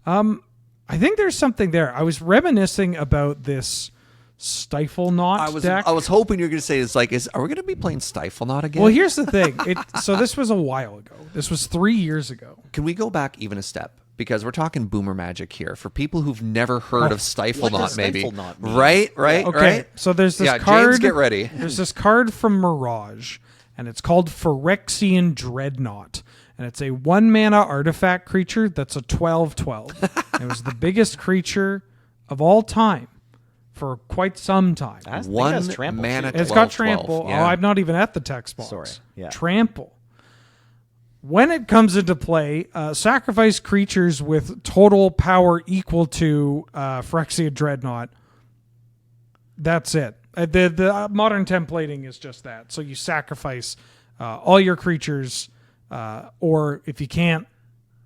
Speaker 3: I think there's something there. I was reminiscing about this Stifle Knot deck.
Speaker 1: I was hoping you were going to say are we going to be playing Stifle Knot again?
Speaker 3: Well, here's the thing. So this was a while ago. This was 3 years ago.
Speaker 1: Can we go back even a step? Because we're talking Boomer Magic here. For people who've never heard of Stifle Knot, maybe.
Speaker 2: Stifle Knot mean?
Speaker 1: Right?
Speaker 3: Okay,
Speaker 1: right?
Speaker 3: so there's this
Speaker 1: Yeah,
Speaker 3: card.
Speaker 1: James, get ready.
Speaker 3: There's this card from Mirage, and it's called Phyrexian Dreadnought. And it's a 1-mana artifact creature that's a 12/12. It was the biggest creature of all time for quite some time.
Speaker 2: I think that's
Speaker 1: One
Speaker 2: trample,
Speaker 1: mana.
Speaker 2: too.
Speaker 3: It's got
Speaker 1: 12/12,
Speaker 3: trample.
Speaker 1: yeah.
Speaker 3: Oh, I'm not even at the text box.
Speaker 2: Sorry. Yeah.
Speaker 3: Trample. When it comes into play, sacrifice creatures with total power equal to Phyrexian Dreadnought. That's it. The modern templating is just that. So you sacrifice all your creatures, or if you can't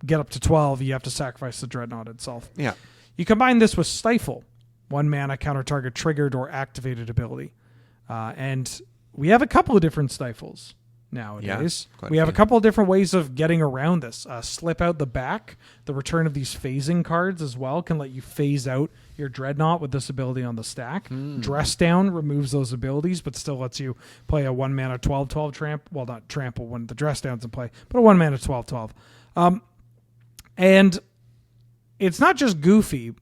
Speaker 3: get up to 12, you have to sacrifice the Dreadnought itself.
Speaker 1: Yeah.
Speaker 3: You combine this with Stifle, 1 mana counter target triggered or activated ability. And we have a couple of different Stifles nowadays.
Speaker 1: quite
Speaker 3: We
Speaker 1: a
Speaker 3: have a
Speaker 1: few.
Speaker 3: couple of different ways of getting around this. Slip out the back. The return of these phasing cards as well can let you phase out your Dreadnought with this ability on the stack. Dress Down removes those abilities, but still lets you play a 1 mana 12/12 trample. Well, not trample when the Dress Down's in play, but a 1 mana 12/12. And it's not just goofy,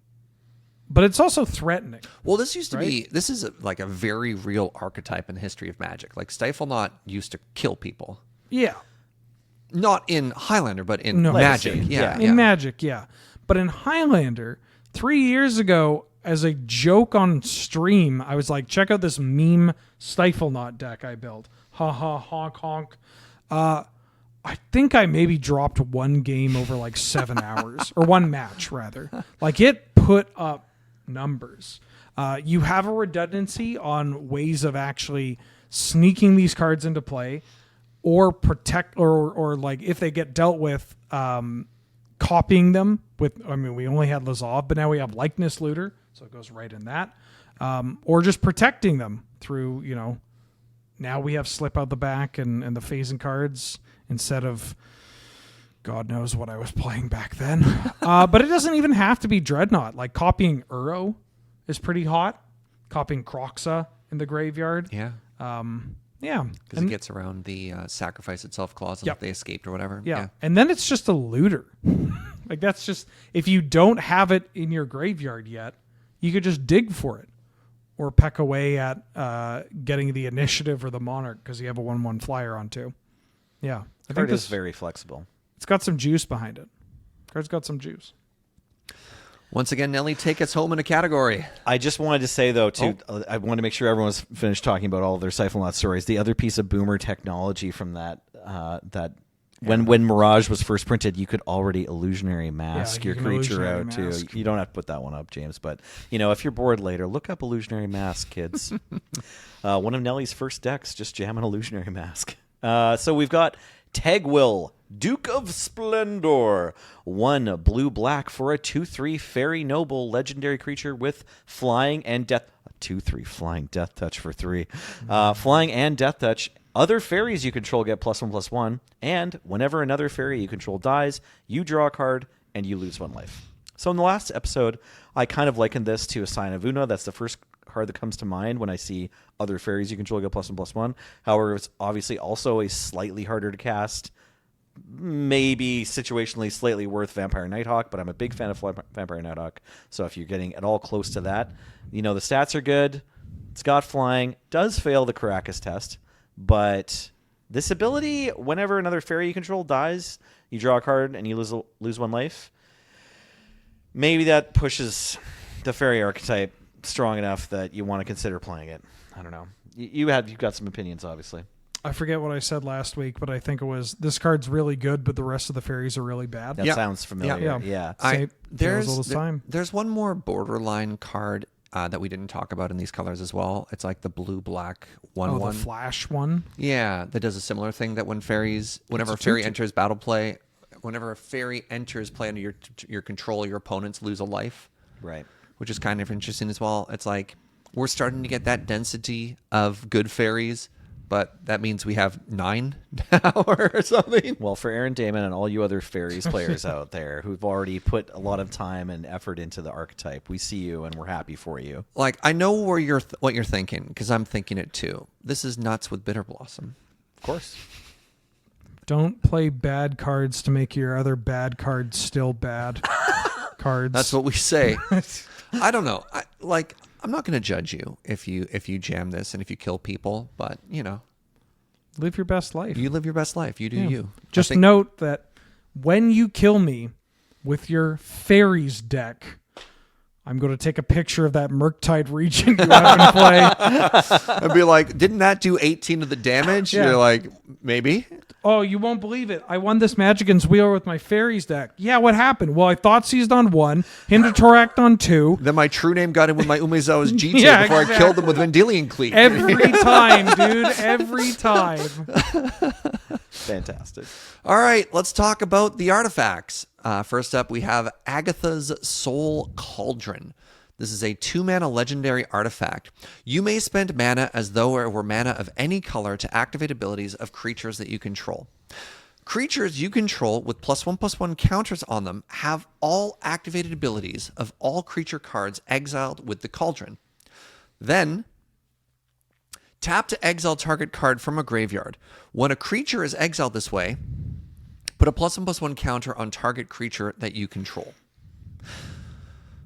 Speaker 3: but it's also threatening.
Speaker 1: Well, this used to
Speaker 3: Right?
Speaker 1: be. This is like a very real archetype in the history of Magic. Like Stifle Knot used to kill people.
Speaker 3: Yeah.
Speaker 1: Not in Highlander, but in
Speaker 3: No.
Speaker 1: Magic.
Speaker 2: Legacy,
Speaker 1: Yeah.
Speaker 3: In Magic, yeah. But in Highlander, 3 years ago, as a joke on stream, I was like, check out this meme Stifle Knot deck I built. Ha ha honk honk. I think I maybe dropped one game over like 7 hours, or one match rather. Like it put up numbers. You have a redundancy on ways of actually sneaking these cards into play, or protect, or like if they get dealt with, copying them with. I mean, we only had Lazov, but now we have Likeness Looter, so it goes right in that. Or just protecting them through, now we have Slip Out the Back and the phasing cards instead of God knows what I was playing back then. But it doesn't even have to be Dreadnought. Like copying Uro is pretty hot. Copying Kroxa in the graveyard.
Speaker 1: Yeah.
Speaker 3: Yeah.
Speaker 1: Because it gets around the sacrifice itself clause, if they escaped or whatever.
Speaker 3: Yeah. And then it's just a looter. Like that's just, if you don't have it in your graveyard yet, you could just dig for it. Or peck away at getting the initiative or the Monarch because you have a 1/1 flyer on 2. Yeah.
Speaker 2: I think this is very flexible.
Speaker 3: It's got some juice behind it. Card's got some juice.
Speaker 1: Once again, Nelly, take us home in a category.
Speaker 2: I just wanted to say, though, too, I wanted to make sure everyone's finished talking about all of their Siphon Lot stories. The other piece of boomer technology from that, when Mirage was first printed, you could already illusionary mask your creature out, too. You don't have to put that one up, James. But, if you're bored later, look up illusionary mask, kids. One of Nelly's first decks, just jam an illusionary mask. So we've got Tegwill, Duke of Splendor, 1 blue-black for a 2/3 Fairy Noble legendary creature with flying and death. 2/3 flying death touch for 3. Flying and death touch. Other fairies you control get +1/+1, and whenever another fairy you control dies, you draw a card and you lose 1 life. So in the last episode, I kind of likened this to a Sign of Una. That's the first card that comes to mind when I see other fairies you control get +1/+1. However, it's obviously also a slightly harder to cast, maybe situationally slightly worth Vampire Nighthawk, but I'm a big fan of Vampire Nighthawk. So if you're getting at all close to that, the stats are good. It's got flying, does fail the Caracas test, but this ability, whenever another fairy you control dies, you draw a card and you lose 1 life. Maybe that pushes the fairy archetype strong enough that you want to consider playing it. I don't know. You've got some opinions, obviously.
Speaker 3: I forget what I said last week, but I think it was, this card's really good, but the rest of the fairies are really bad.
Speaker 2: That sounds familiar. Yeah.
Speaker 1: There's one more borderline card that we didn't talk about in these colors as well. It's like the blue-black 1/1.
Speaker 3: Oh, the flash one?
Speaker 1: Yeah, that does a similar thing that whenever a fairy enters battle play, whenever a fairy enters play under your control, your opponents lose a life.
Speaker 2: Right.
Speaker 1: Which is kind of interesting as well. It's like we're starting to get that density of good fairies, but that means we have 9 now or something.
Speaker 2: Well, for Aaron Damon and all you other fairies players out there who've already put a lot of time and effort into the archetype, we see you and we're happy for you.
Speaker 1: Like, I know what you're thinking, because I'm thinking it too. This is nuts with Bitter Blossom.
Speaker 2: Of course.
Speaker 3: Don't play bad cards to make your other bad cards still bad cards.
Speaker 1: That's what we say. I don't know. I'm not going to judge you if you jam this and if you kill people, but
Speaker 3: live your best life.
Speaker 1: You live your best life. You do you.
Speaker 3: Just note that when you kill me with your fairies deck, I'm going to take a picture of that Murktide region you have in play.
Speaker 1: I'd be like, didn't that do 18 of the damage?
Speaker 3: Yeah.
Speaker 1: You're like, maybe.
Speaker 3: Oh, you won't believe it. I won this Magicans Wheel with my fairies deck. Yeah, what happened? Well, I thought seized on 1, Hinder Toract on 2.
Speaker 1: Then my true name got in with my Umezawa's GTA before I killed him with Vendilion Cleat.
Speaker 3: Every time, dude. Every time.
Speaker 2: Fantastic.
Speaker 1: All right, let's talk about the artifacts. First up, we have Agatha's Soul Cauldron. This is a 2-mana legendary artifact. You may spend mana as though it were mana of any color to activate abilities of creatures that you control. Creatures you control with +1/+1 counters on them have all activated abilities of all creature cards exiled with the Cauldron. Then, tap to exile target card from a graveyard. When a creature is exiled this way, put a +1/+1 counter on target creature that you control.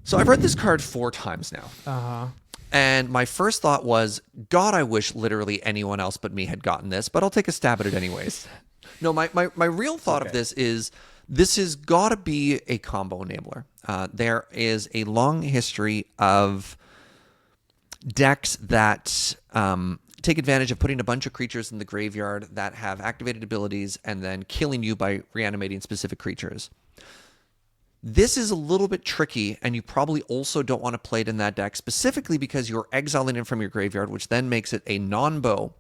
Speaker 1: So I've read this card 4 times now. And my first thought was, God, I wish literally anyone else but me had gotten this, but I'll take a stab at it anyways. No, my real thought of this has got to be a combo enabler. There is a long history of decks that take advantage of putting a bunch of creatures in the graveyard that have activated abilities and then killing you by reanimating specific creatures. This is a little bit tricky, and you probably also don't want to play it in that deck, specifically because you're exiling it from your graveyard, which then makes it a non-bow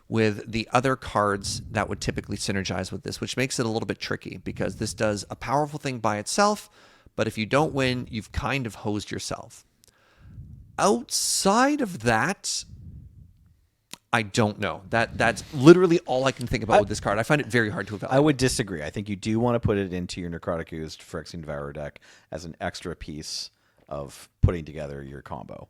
Speaker 1: with the other cards that would typically synergize with this, which makes it a little bit tricky because this does a powerful thing by itself, but if you don't win, you've kind of hosed yourself. Outside of that, I don't know. That's literally all I can think about with this card. I find it very hard to evaluate.
Speaker 2: I would disagree. I think you do want to put it into your Necrotic Ooze Phyrexian Devourer deck as an extra piece of putting together your combo.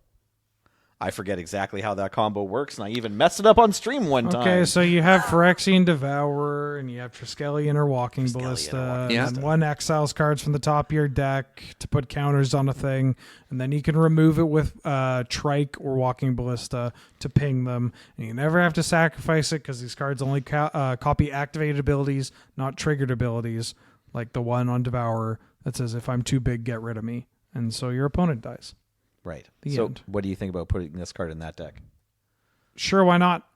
Speaker 2: I forget exactly how that combo works, and I even messed it up on stream one time.
Speaker 3: Okay, so you have Phyrexian Devourer, and you have Triskelion or Walking Ballista, and then one exiles cards from the top of your deck to put counters on a thing, and then you can remove it with Trike or Walking Ballista to ping them, and you never have to sacrifice it because these cards only copy activated abilities, not triggered abilities, like the one on Devourer that says, if I'm too big, get rid of me, and so your opponent dies.
Speaker 2: Right.
Speaker 3: The end.
Speaker 2: What do you think about putting this card in that deck?
Speaker 3: Sure, why not?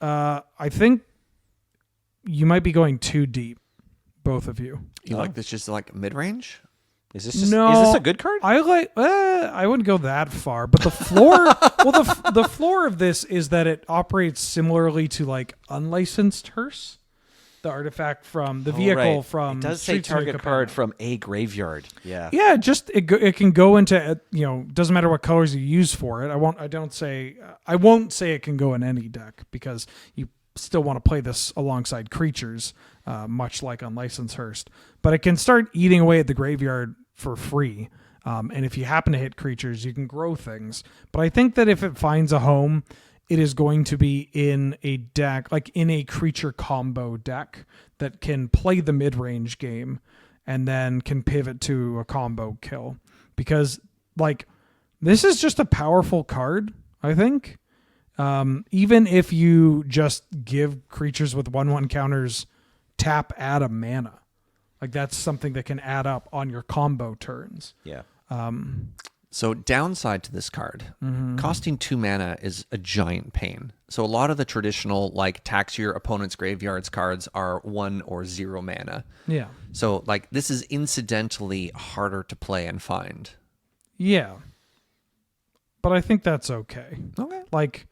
Speaker 3: I think you might be going too deep, both of you.
Speaker 1: You like this just like mid-range?
Speaker 2: Is this just,
Speaker 3: No,
Speaker 2: is this a good card?
Speaker 3: I wouldn't go that far, but the floor, the floor of this is that it operates similarly to like unlicensed hearse, the artifact from the vehicle
Speaker 2: right.
Speaker 3: from.
Speaker 2: It does say
Speaker 3: Streets of
Speaker 2: target
Speaker 3: New
Speaker 2: card
Speaker 3: Capenna.
Speaker 2: from a graveyard. Yeah.
Speaker 3: Yeah, just it can go into doesn't matter what colors you use for it. I won't say it can go in any deck because you still want to play this alongside creatures, much like Unlicensed Hearst. But it can start eating away at the graveyard for free. And if you happen to hit creatures, you can grow things. But I think that if it finds a home, it is going to be in a deck, like in a creature combo deck that can play the mid-range game and then can pivot to a combo kill. Because, like, this is just a powerful card, I think. Even if you just give creatures with 1/1 counters tap add a mana. Like, that's something that can add up on your combo turns.
Speaker 2: Yeah.
Speaker 1: So downside to this card, costing 2 mana is a giant pain. So a lot of the traditional, like, tax your opponent's graveyards cards are 1 or 0 mana.
Speaker 3: Yeah.
Speaker 1: So, like, this is incidentally harder to play and find.
Speaker 3: Yeah. But I think that's okay.
Speaker 1: Okay.
Speaker 3: Like,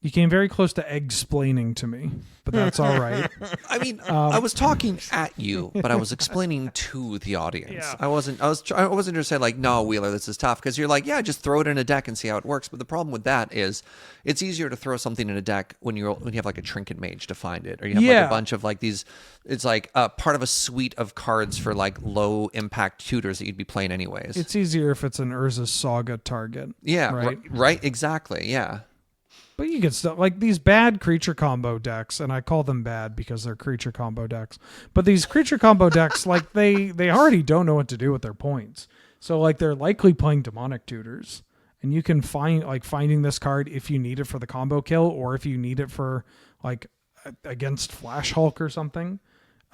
Speaker 3: you came very close to egg-splaining to me, but that's all right.
Speaker 1: I mean, I was talking at you, but I was explaining to the audience.
Speaker 3: Yeah.
Speaker 1: I wasn't going to say like, no, Wheeler, this is tough, because you're like, yeah, just throw it in a deck and see how it works. But the problem with that is, it's easier to throw something in a deck when you have like a Trinket Mage to find it, or you have like a bunch of like these. It's like part of a suite of cards for like low impact tutors that you'd be playing anyways.
Speaker 3: It's easier if it's an Urza's Saga target.
Speaker 1: Yeah.
Speaker 3: Right.
Speaker 1: Right. Exactly. Yeah.
Speaker 3: But you can still, like, these bad creature combo decks, and I call them bad because they're creature combo decks, but these creature combo decks, like, they already don't know what to do with their points. So, like, they're likely playing Demonic Tutors, and you can finding this card if you need it for the combo kill, or if you need it for, like, against Flash Hulk or something.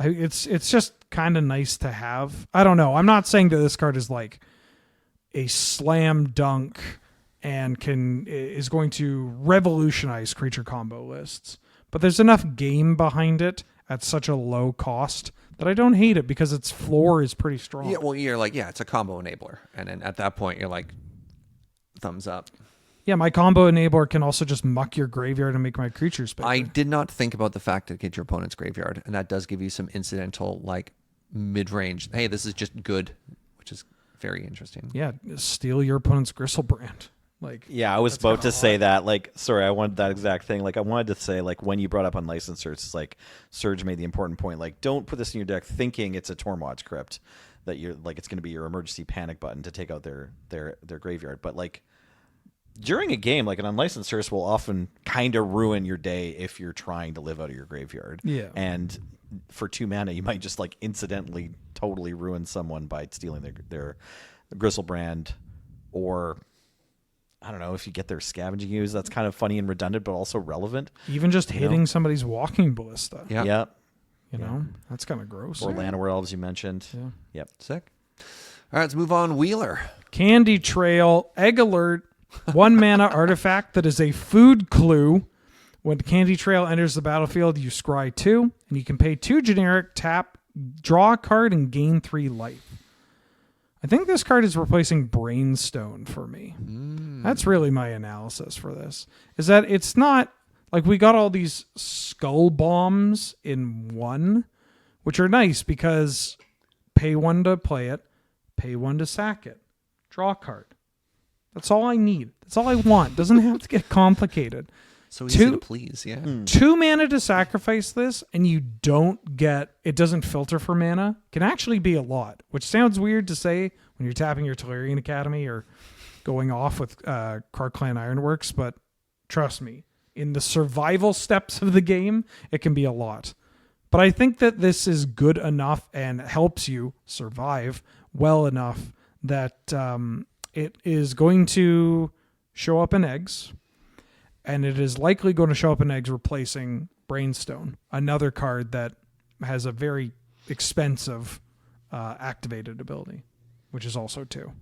Speaker 3: It's just kind of nice to have. I don't know. I'm not saying that this card is, like, a slam dunk and is going to revolutionize creature combo lists. But there's enough game behind it at such a low cost that I don't hate it because its floor is pretty strong.
Speaker 1: Yeah, well, you're like, yeah, it's a combo enabler. And then at that point, you're like, thumbs up.
Speaker 3: Yeah, my combo enabler can also just muck your graveyard and make my creatures bigger.
Speaker 1: I did not think about the fact that it gets your opponent's graveyard. And that does give you some incidental, like, mid-range. Hey, this is just good, which is very interesting.
Speaker 3: Yeah, steal your opponent's Gristlebrand. Like,
Speaker 2: yeah, I was about to say that. Like, sorry, I wanted that exact thing. Like, I wanted to say, like, when you brought up Unlicensed, it's like Serge made the important point. Like, don't put this in your deck thinking it's a Tormod's Crypt, that you're like it's going to be your emergency panic button to take out their graveyard. But like during a game, like an Unlicensed Hearse will often kind of ruin your day if you're trying to live out of your graveyard.
Speaker 3: Yeah,
Speaker 2: and for 2 mana, you might just like incidentally totally ruin someone by stealing their Gristlebrand, or I don't know if you get their Scavenging Ooze. That's kind of funny and redundant, but also relevant.
Speaker 3: Even just hitting somebody's Walking Ballista.
Speaker 2: Yeah.
Speaker 3: You know, that's kind of gross.
Speaker 2: Or Llanowar Elves, you mentioned.
Speaker 3: Yeah.
Speaker 2: Yep.
Speaker 1: Sick. All right, let's move on. Wheeler.
Speaker 3: Candy Trail, Egg Alert, 1 mana artifact that is a food clue. When Candy Trail enters the battlefield, you scry 2, and you can pay 2 generic, tap, draw a card, and gain 3 life. I think this card is replacing Brainstone for me. That's really my analysis for this. Is that it's not like we got all these skull bombs in one, which are nice because pay 1 to play it, pay 1 to sack it, draw a card. That's all I need. That's all I want. Doesn't have to get complicated.
Speaker 1: So easy to please, yeah.
Speaker 3: 2 mana to sacrifice this, and you don't get, it doesn't filter for mana, can actually be a lot, which sounds weird to say when you're tapping your Tolarian Academy or going off with Clan Ironworks, but trust me, in the survival steps of the game, it can be a lot. But I think that this is good enough and helps you survive well enough that it is going to show up in eggs. And it is likely going to show up in eggs replacing Brainstone, another card that has a very expensive activated ability, which is also 2.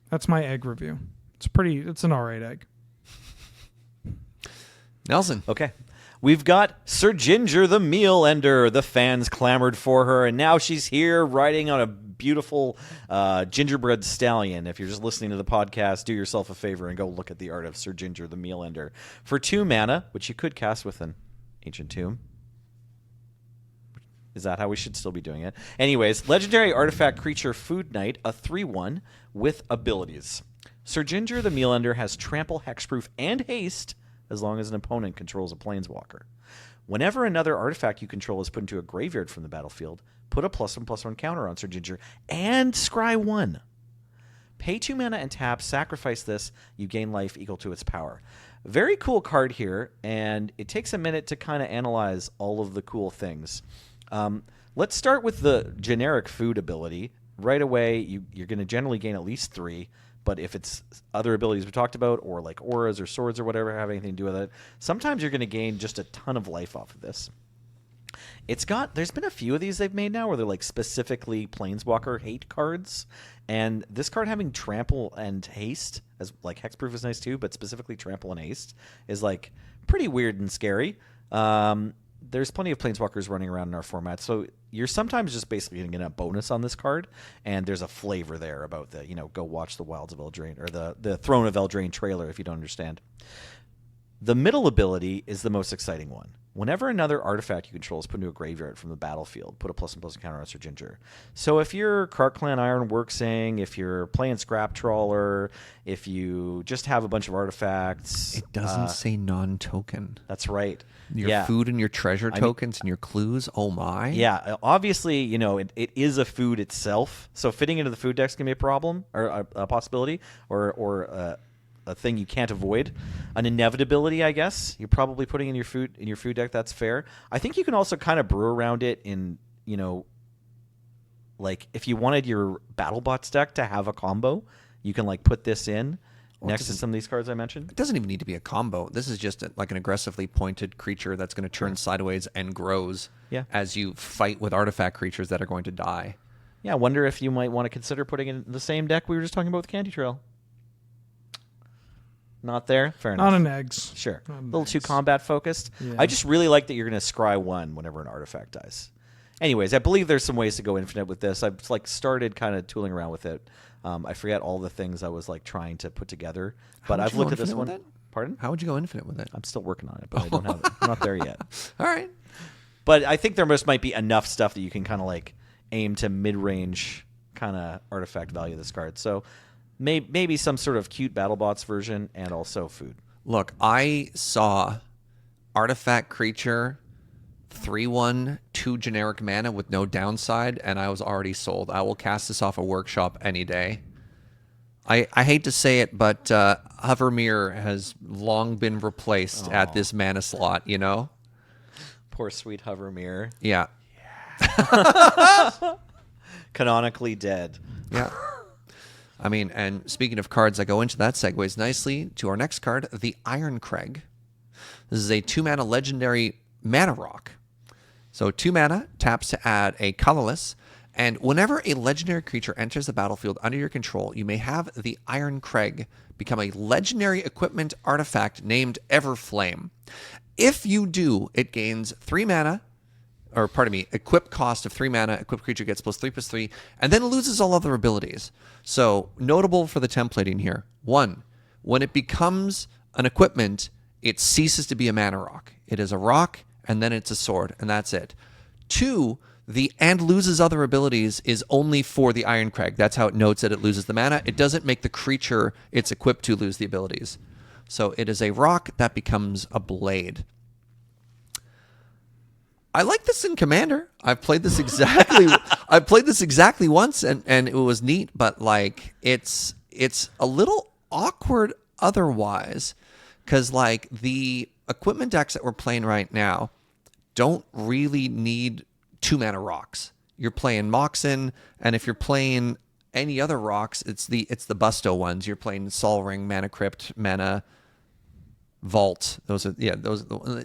Speaker 3: That's my egg review. It's an alright egg.
Speaker 1: Nelson.
Speaker 2: Okay. We've got Sir Ginger the Meal Ender. The fans clamored for her, and now she's here riding on a beautiful gingerbread stallion. If you're just listening to the podcast, do yourself a favor and go look at the art of Sir Ginger the Meal Ender. For 2 mana, which you could cast with an Ancient Tomb. Is that how we should still be doing it? Anyways, legendary artifact creature Food Knight, a 3/1 with abilities. Sir Ginger the Meal Ender has trample, hexproof, and haste as long as an opponent controls a planeswalker. Whenever another artifact you control is put into a graveyard from the battlefield, put a +1/+1 counter on Sir Ginger and scry 1. Pay 2 mana and tap, sacrifice this, you gain life equal to its power. Very cool card here, and it takes a minute to kind of analyze all of the cool things. Let's start with the generic food ability. Right away, you're going to generally gain at least 3. But if it's other abilities we talked about, or like auras or swords or whatever have anything to do with it, sometimes you're going to gain just a ton of life off of this. There's been a few of these they've made now where they're like specifically Planeswalker hate cards. And this card having trample and haste, as like hexproof is nice too, but specifically trample and haste is like pretty weird and scary. There's plenty of Planeswalkers running around in our format, so you're sometimes just basically going to get a bonus on this card, and there's a flavor there about the, go watch the Wilds of Eldraine, or the Throne of Eldraine trailer if you don't understand. The middle ability is the most exciting one. Whenever another artifact you control is put into a graveyard from the battlefield, put a +1/+1 counter on Sir Ginger. So if you're Clan Ironworksing, if you're playing Scrap Trawler, if you just have a bunch of artifacts...
Speaker 1: It doesn't say non-token.
Speaker 2: That's right.
Speaker 1: Your food and your treasure tokens and your clues, oh my.
Speaker 2: Yeah, obviously, it is a food itself, so fitting into the food deck's can be a problem, or a possibility, or a thing you can't avoid, an inevitability, I guess. You're probably putting in your food deck. That's fair. I think you can also kind of brew around it in, like if you wanted your BattleBots deck to have a combo, you can like put this in next to some of these cards I mentioned.
Speaker 1: It doesn't even need to be a combo. This is just like an aggressively pointed creature that's going to turn sideways and grows as you fight with artifact creatures that are going to die.
Speaker 2: Yeah, I wonder if you might want to consider putting in the same deck we were just talking about with Candy Trail. Not there? Fair enough.
Speaker 3: Not in eggs.
Speaker 2: Sure. A little too combat focused. Yeah. I just really like that you're going to scry 1 whenever an artifact dies. Anyways, I believe there's some ways to go infinite with this. I've started kind of tooling around with it. I forget all the things I was trying to put together. But I've looked at this one. Pardon?
Speaker 1: How would you go infinite with it?
Speaker 2: I'm still working on it, but I don't have it. I'm not there yet.
Speaker 1: All right.
Speaker 2: But I think there might be enough stuff that you can kind of aim to mid-range kind of artifact value of this card. So maybe some sort of cute BattleBots version and also food.
Speaker 1: Look, I saw artifact creature 3/1, 2 generic mana with no downside, and I was already sold. I will cast this off a workshop any day. I hate to say it, but Hovermere has long been replaced at this mana slot,
Speaker 2: Poor sweet Hovermere.
Speaker 1: Yeah.
Speaker 2: Canonically dead.
Speaker 1: Yeah. I mean, and speaking of cards that go into that, segues nicely to our next card, the Ironcrag. This is a 2-mana legendary mana rock. So 2 mana, taps to add a colorless, and whenever a legendary creature enters the battlefield under your control, you may have the Ironcrag become a legendary equipment artifact named Everflame. If you do, it gains 3 mana, or pardon me, equip cost of 3 mana, equipped creature gets +3/+3, and then loses all other abilities. So, notable for the templating here. 1, when it becomes an equipment, it ceases to be a mana rock. It is a rock, and then it's a sword, and that's it. 2, the and loses other abilities is only for the Iron Crag. That's how it notes that it loses the mana. It doesn't make the creature it's equipped to lose the abilities. So it is a rock that becomes a blade. I like this in Commander. I've played this exactly once and it was neat, but like it's a little awkward otherwise, because like the equipment decks that we're playing right now don't really need 2 mana rocks. You're playing Moxen, and if you're playing any other rocks, it's the Busto ones. You're playing Sol Ring, Mana Crypt, Mana Vault. Those.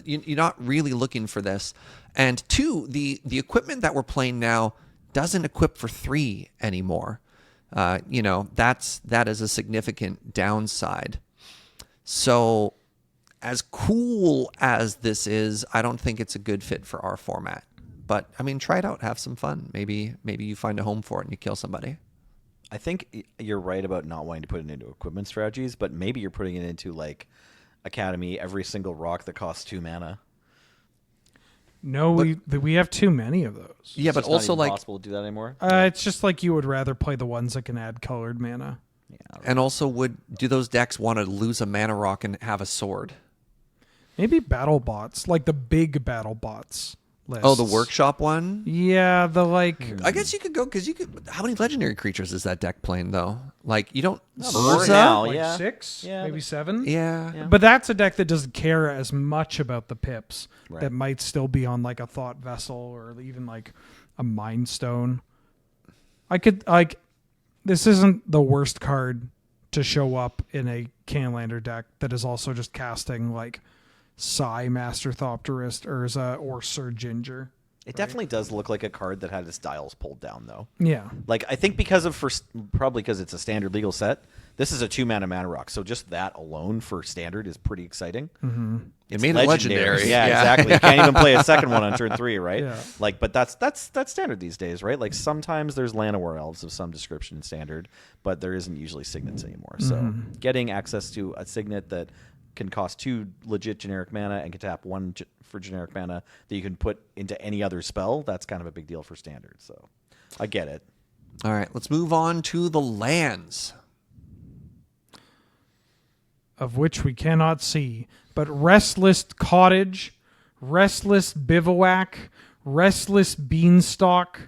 Speaker 1: You're not really looking for this. And 2, the equipment that we're playing now doesn't equip for 3 anymore. That is a significant downside. So, as cool as this is, I don't think it's a good fit for our format. But I mean, try it out, have some fun. Maybe you find a home for it and you kill somebody.
Speaker 2: I think you're right about not wanting to put it into equipment strategies, but maybe you're putting it into like Academy, every single rock that costs 2 mana.
Speaker 3: No, we have too many of those.
Speaker 1: Yeah,
Speaker 2: It's
Speaker 1: but
Speaker 2: just not
Speaker 1: also
Speaker 2: even
Speaker 1: like,
Speaker 2: possible to do that anymore.
Speaker 3: It's just like you would rather play the ones that can add colored mana.
Speaker 2: Yeah,
Speaker 1: and also do those decks want to lose a mana rock and have a sword?
Speaker 3: Maybe battle bots, like the big battle bots lists.
Speaker 1: Oh, the workshop one?
Speaker 3: Yeah, the like.
Speaker 1: I guess you could go, because how many legendary creatures is that deck playing though? Like, you don't
Speaker 2: more
Speaker 1: Urza?
Speaker 2: now.
Speaker 3: Like
Speaker 2: yeah.
Speaker 3: 6,
Speaker 2: Yeah,
Speaker 3: maybe 7.
Speaker 1: Yeah.
Speaker 3: But that's a deck that doesn't care as much about the pips.
Speaker 2: Right.
Speaker 3: That might still be on like a Thought Vessel or even like a Mind Stone. I could like, this isn't the worst card to show up in a Canlander deck that is also just casting like Psy, Master Thopterist, Urza, or Sir Ginger.
Speaker 2: It definitely does look like a card that had its dials pulled down, though.
Speaker 3: Yeah.
Speaker 2: Like, I think probably because it's a standard legal set, this is a 2 mana rock. So just that alone for standard is pretty exciting.
Speaker 3: Mm-hmm.
Speaker 1: It made it legendary.
Speaker 2: Yeah, exactly. You can't even play a second one on turn 3, right?
Speaker 3: Yeah.
Speaker 2: Like, but that's standard these days, right? Like, sometimes there's Llanowar elves of some description in standard, but there isn't usually signets anymore. So getting access to a signet that can cost 2 legit generic mana and can tap 1 for generic mana that you can put into any other spell, that's kind of a big deal for standard. So I get it.
Speaker 1: All right, let's move on to the lands.
Speaker 3: Of which we cannot see, but Restless Cottage, Restless Bivouac, Restless Beanstalk,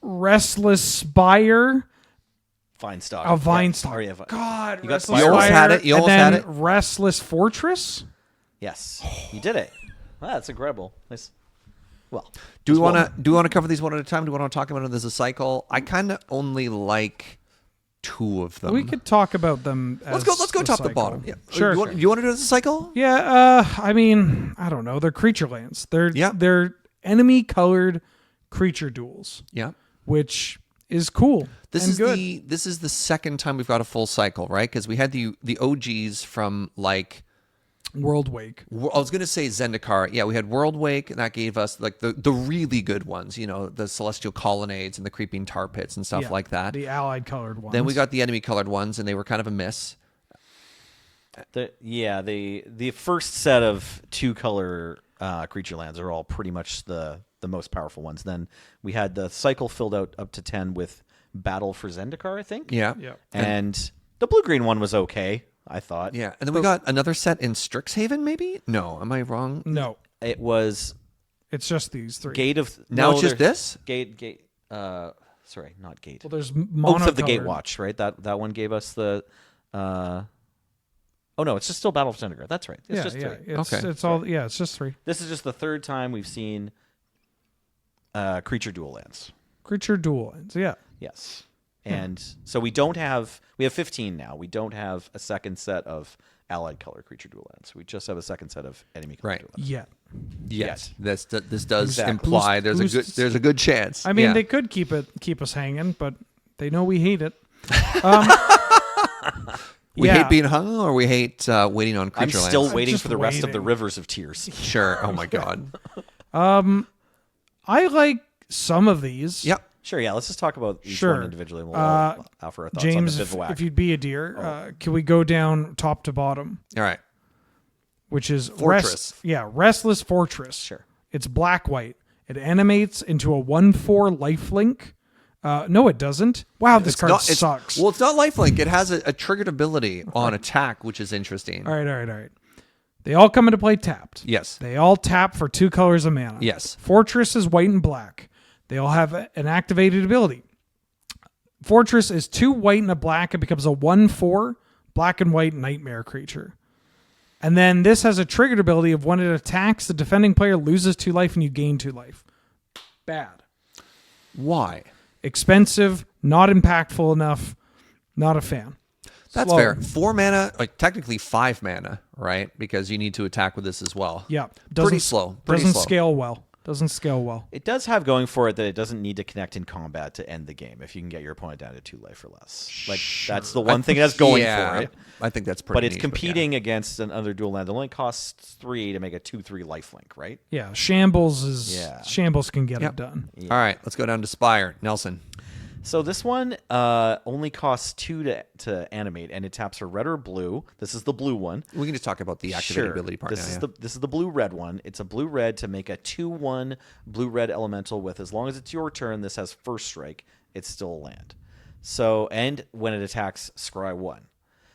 Speaker 3: Restless Spire,
Speaker 2: Vinestock.
Speaker 3: a Vinestock.
Speaker 2: Sorry,
Speaker 3: God,
Speaker 2: You got
Speaker 3: Restless
Speaker 2: Spire. You almost
Speaker 3: Spire,
Speaker 1: had it. You almost
Speaker 3: and then
Speaker 1: had it.
Speaker 3: Restless Fortress.
Speaker 2: Yes, you did it. Wow, that's incredible. Nice. Well,
Speaker 1: Do we want to cover these one at a time? Do we want to talk about it as a cycle? I kind of only like 2 of them.
Speaker 3: We could talk about them.
Speaker 1: Let's
Speaker 3: as
Speaker 1: go
Speaker 3: the
Speaker 1: top to
Speaker 3: cycle.
Speaker 1: bottom. Yeah.
Speaker 3: Sure.
Speaker 1: You want to do it as a cycle?
Speaker 3: Yeah. I mean, I don't know. They're creature lands. They're enemy colored creature duels,
Speaker 1: Yeah.
Speaker 3: which is cool.
Speaker 1: This
Speaker 3: and
Speaker 1: is
Speaker 3: good.
Speaker 1: this is the second time we've got a full cycle, right? Because we had the OGs from like
Speaker 3: World Wake.
Speaker 1: I was going to say Zendikar. Yeah, we had World Wake, and that gave us like the really good ones, the Celestial Colonnades and the Creeping Tar Pits and stuff
Speaker 3: Yeah,
Speaker 1: like that.
Speaker 3: The allied colored ones.
Speaker 1: Then we got the enemy colored ones, and they were kind of a miss.
Speaker 2: the first set of 2 color creature lands are all pretty much the most powerful ones. Then we had the cycle filled out up to 10 with Battle for Zendikar, I think.
Speaker 1: Yeah.
Speaker 3: Yeah.
Speaker 2: And the blue-green one was okay, I thought.
Speaker 1: Yeah, and then we got another set in Strixhaven, maybe? No, am I wrong?
Speaker 3: No,
Speaker 2: It was
Speaker 3: it's just these 3.
Speaker 2: Gate of...
Speaker 1: Now it's just
Speaker 2: there's-
Speaker 1: this?
Speaker 2: Gate... sorry, not Gate.
Speaker 3: Well, there's
Speaker 2: Oath of the
Speaker 3: monocolored.
Speaker 2: Gatewatch, right? That one gave us the... oh, no, it's just still Battle for Zendikar. That's right. It's just 3.
Speaker 3: It's,
Speaker 1: Okay.
Speaker 3: It's all. Yeah, it's just 3
Speaker 2: This is just the 3rd time we've seen creature dual lands.
Speaker 3: creature duel lands. Yeah.
Speaker 2: Yes. And so we have 15 now. We don't have a second set of allied color creature dual lands. We just have a second set of enemy color
Speaker 1: Right.
Speaker 2: dual lands.
Speaker 3: Yeah.
Speaker 1: Yes. This does
Speaker 2: Exactly.
Speaker 1: imply
Speaker 3: Who's-
Speaker 1: there's a good chance.
Speaker 3: I mean,
Speaker 1: Yeah.
Speaker 3: they could keep us hanging, but they know we hate it.
Speaker 1: We
Speaker 3: Yeah.
Speaker 1: hate being hung, or we hate waiting on
Speaker 2: I'm
Speaker 1: creature
Speaker 2: still
Speaker 1: lands?
Speaker 2: waiting
Speaker 3: just
Speaker 2: for the rest of the
Speaker 3: waiting.
Speaker 2: rivers of tears.
Speaker 1: Sure. Oh my god.
Speaker 3: I like some of these.
Speaker 1: Yep.
Speaker 2: Sure, yeah. Let's just talk about each
Speaker 3: Sure.
Speaker 2: one individually. And we'll offer our thoughts
Speaker 3: James,
Speaker 2: on the
Speaker 3: if
Speaker 2: bivouac.
Speaker 3: you'd be a deer, can we go down top to bottom,
Speaker 1: All right.
Speaker 3: which is
Speaker 1: Fortress.
Speaker 3: Restless Fortress.
Speaker 2: Sure.
Speaker 3: It's black-white. It animates into a 1/4 lifelink. No, it doesn't. Wow, this card sucks.
Speaker 1: Well, it's not lifelink. It has a triggered ability on attack, which is interesting.
Speaker 3: All right. They all come into play tapped.
Speaker 1: Yes.
Speaker 3: They all tap for 2 colors of mana.
Speaker 1: Yes.
Speaker 3: Fortress is white and black. They all have an activated ability. Fortress is 2 white and a black. It becomes a 1/4 black and white nightmare creature. And then this has a triggered ability of when it attacks, the defending player loses 2 life and you gain 2 life. Bad.
Speaker 1: Why?
Speaker 3: Expensive, not impactful enough, not a fan.
Speaker 1: That's
Speaker 3: Slow.
Speaker 1: fair. 4 mana, like technically 5 mana, right? Because you need to attack with this as well.
Speaker 3: Yeah.
Speaker 1: Pretty slow.
Speaker 3: Doesn't scale well. Doesn't scale well.
Speaker 2: It does have going for it that it doesn't need to connect in combat to end the game if you can get your opponent down to 2 life or less. Like that's the one thing that's going for it.
Speaker 1: I think that's pretty
Speaker 2: But it's
Speaker 1: neat,
Speaker 2: competing against another dual land that only costs 3 to make a 2/3 lifelink, right?
Speaker 3: Yeah. Shambles
Speaker 2: Yeah.
Speaker 3: Shambles can get
Speaker 1: Yep.
Speaker 3: it done.
Speaker 1: All right, let's go down to Spire. Nelson.
Speaker 2: So this one only costs 2 to animate, and it taps for red or blue. This is the blue one.
Speaker 1: We can just talk about the activated ability part
Speaker 2: This
Speaker 1: now.
Speaker 2: is
Speaker 1: yeah.
Speaker 2: this is the blue-red one. It's a blue-red to make a 2/1 blue-red elemental with, as long as it's your turn, this has first strike, it's still a land. So, and when it attacks, scry 1.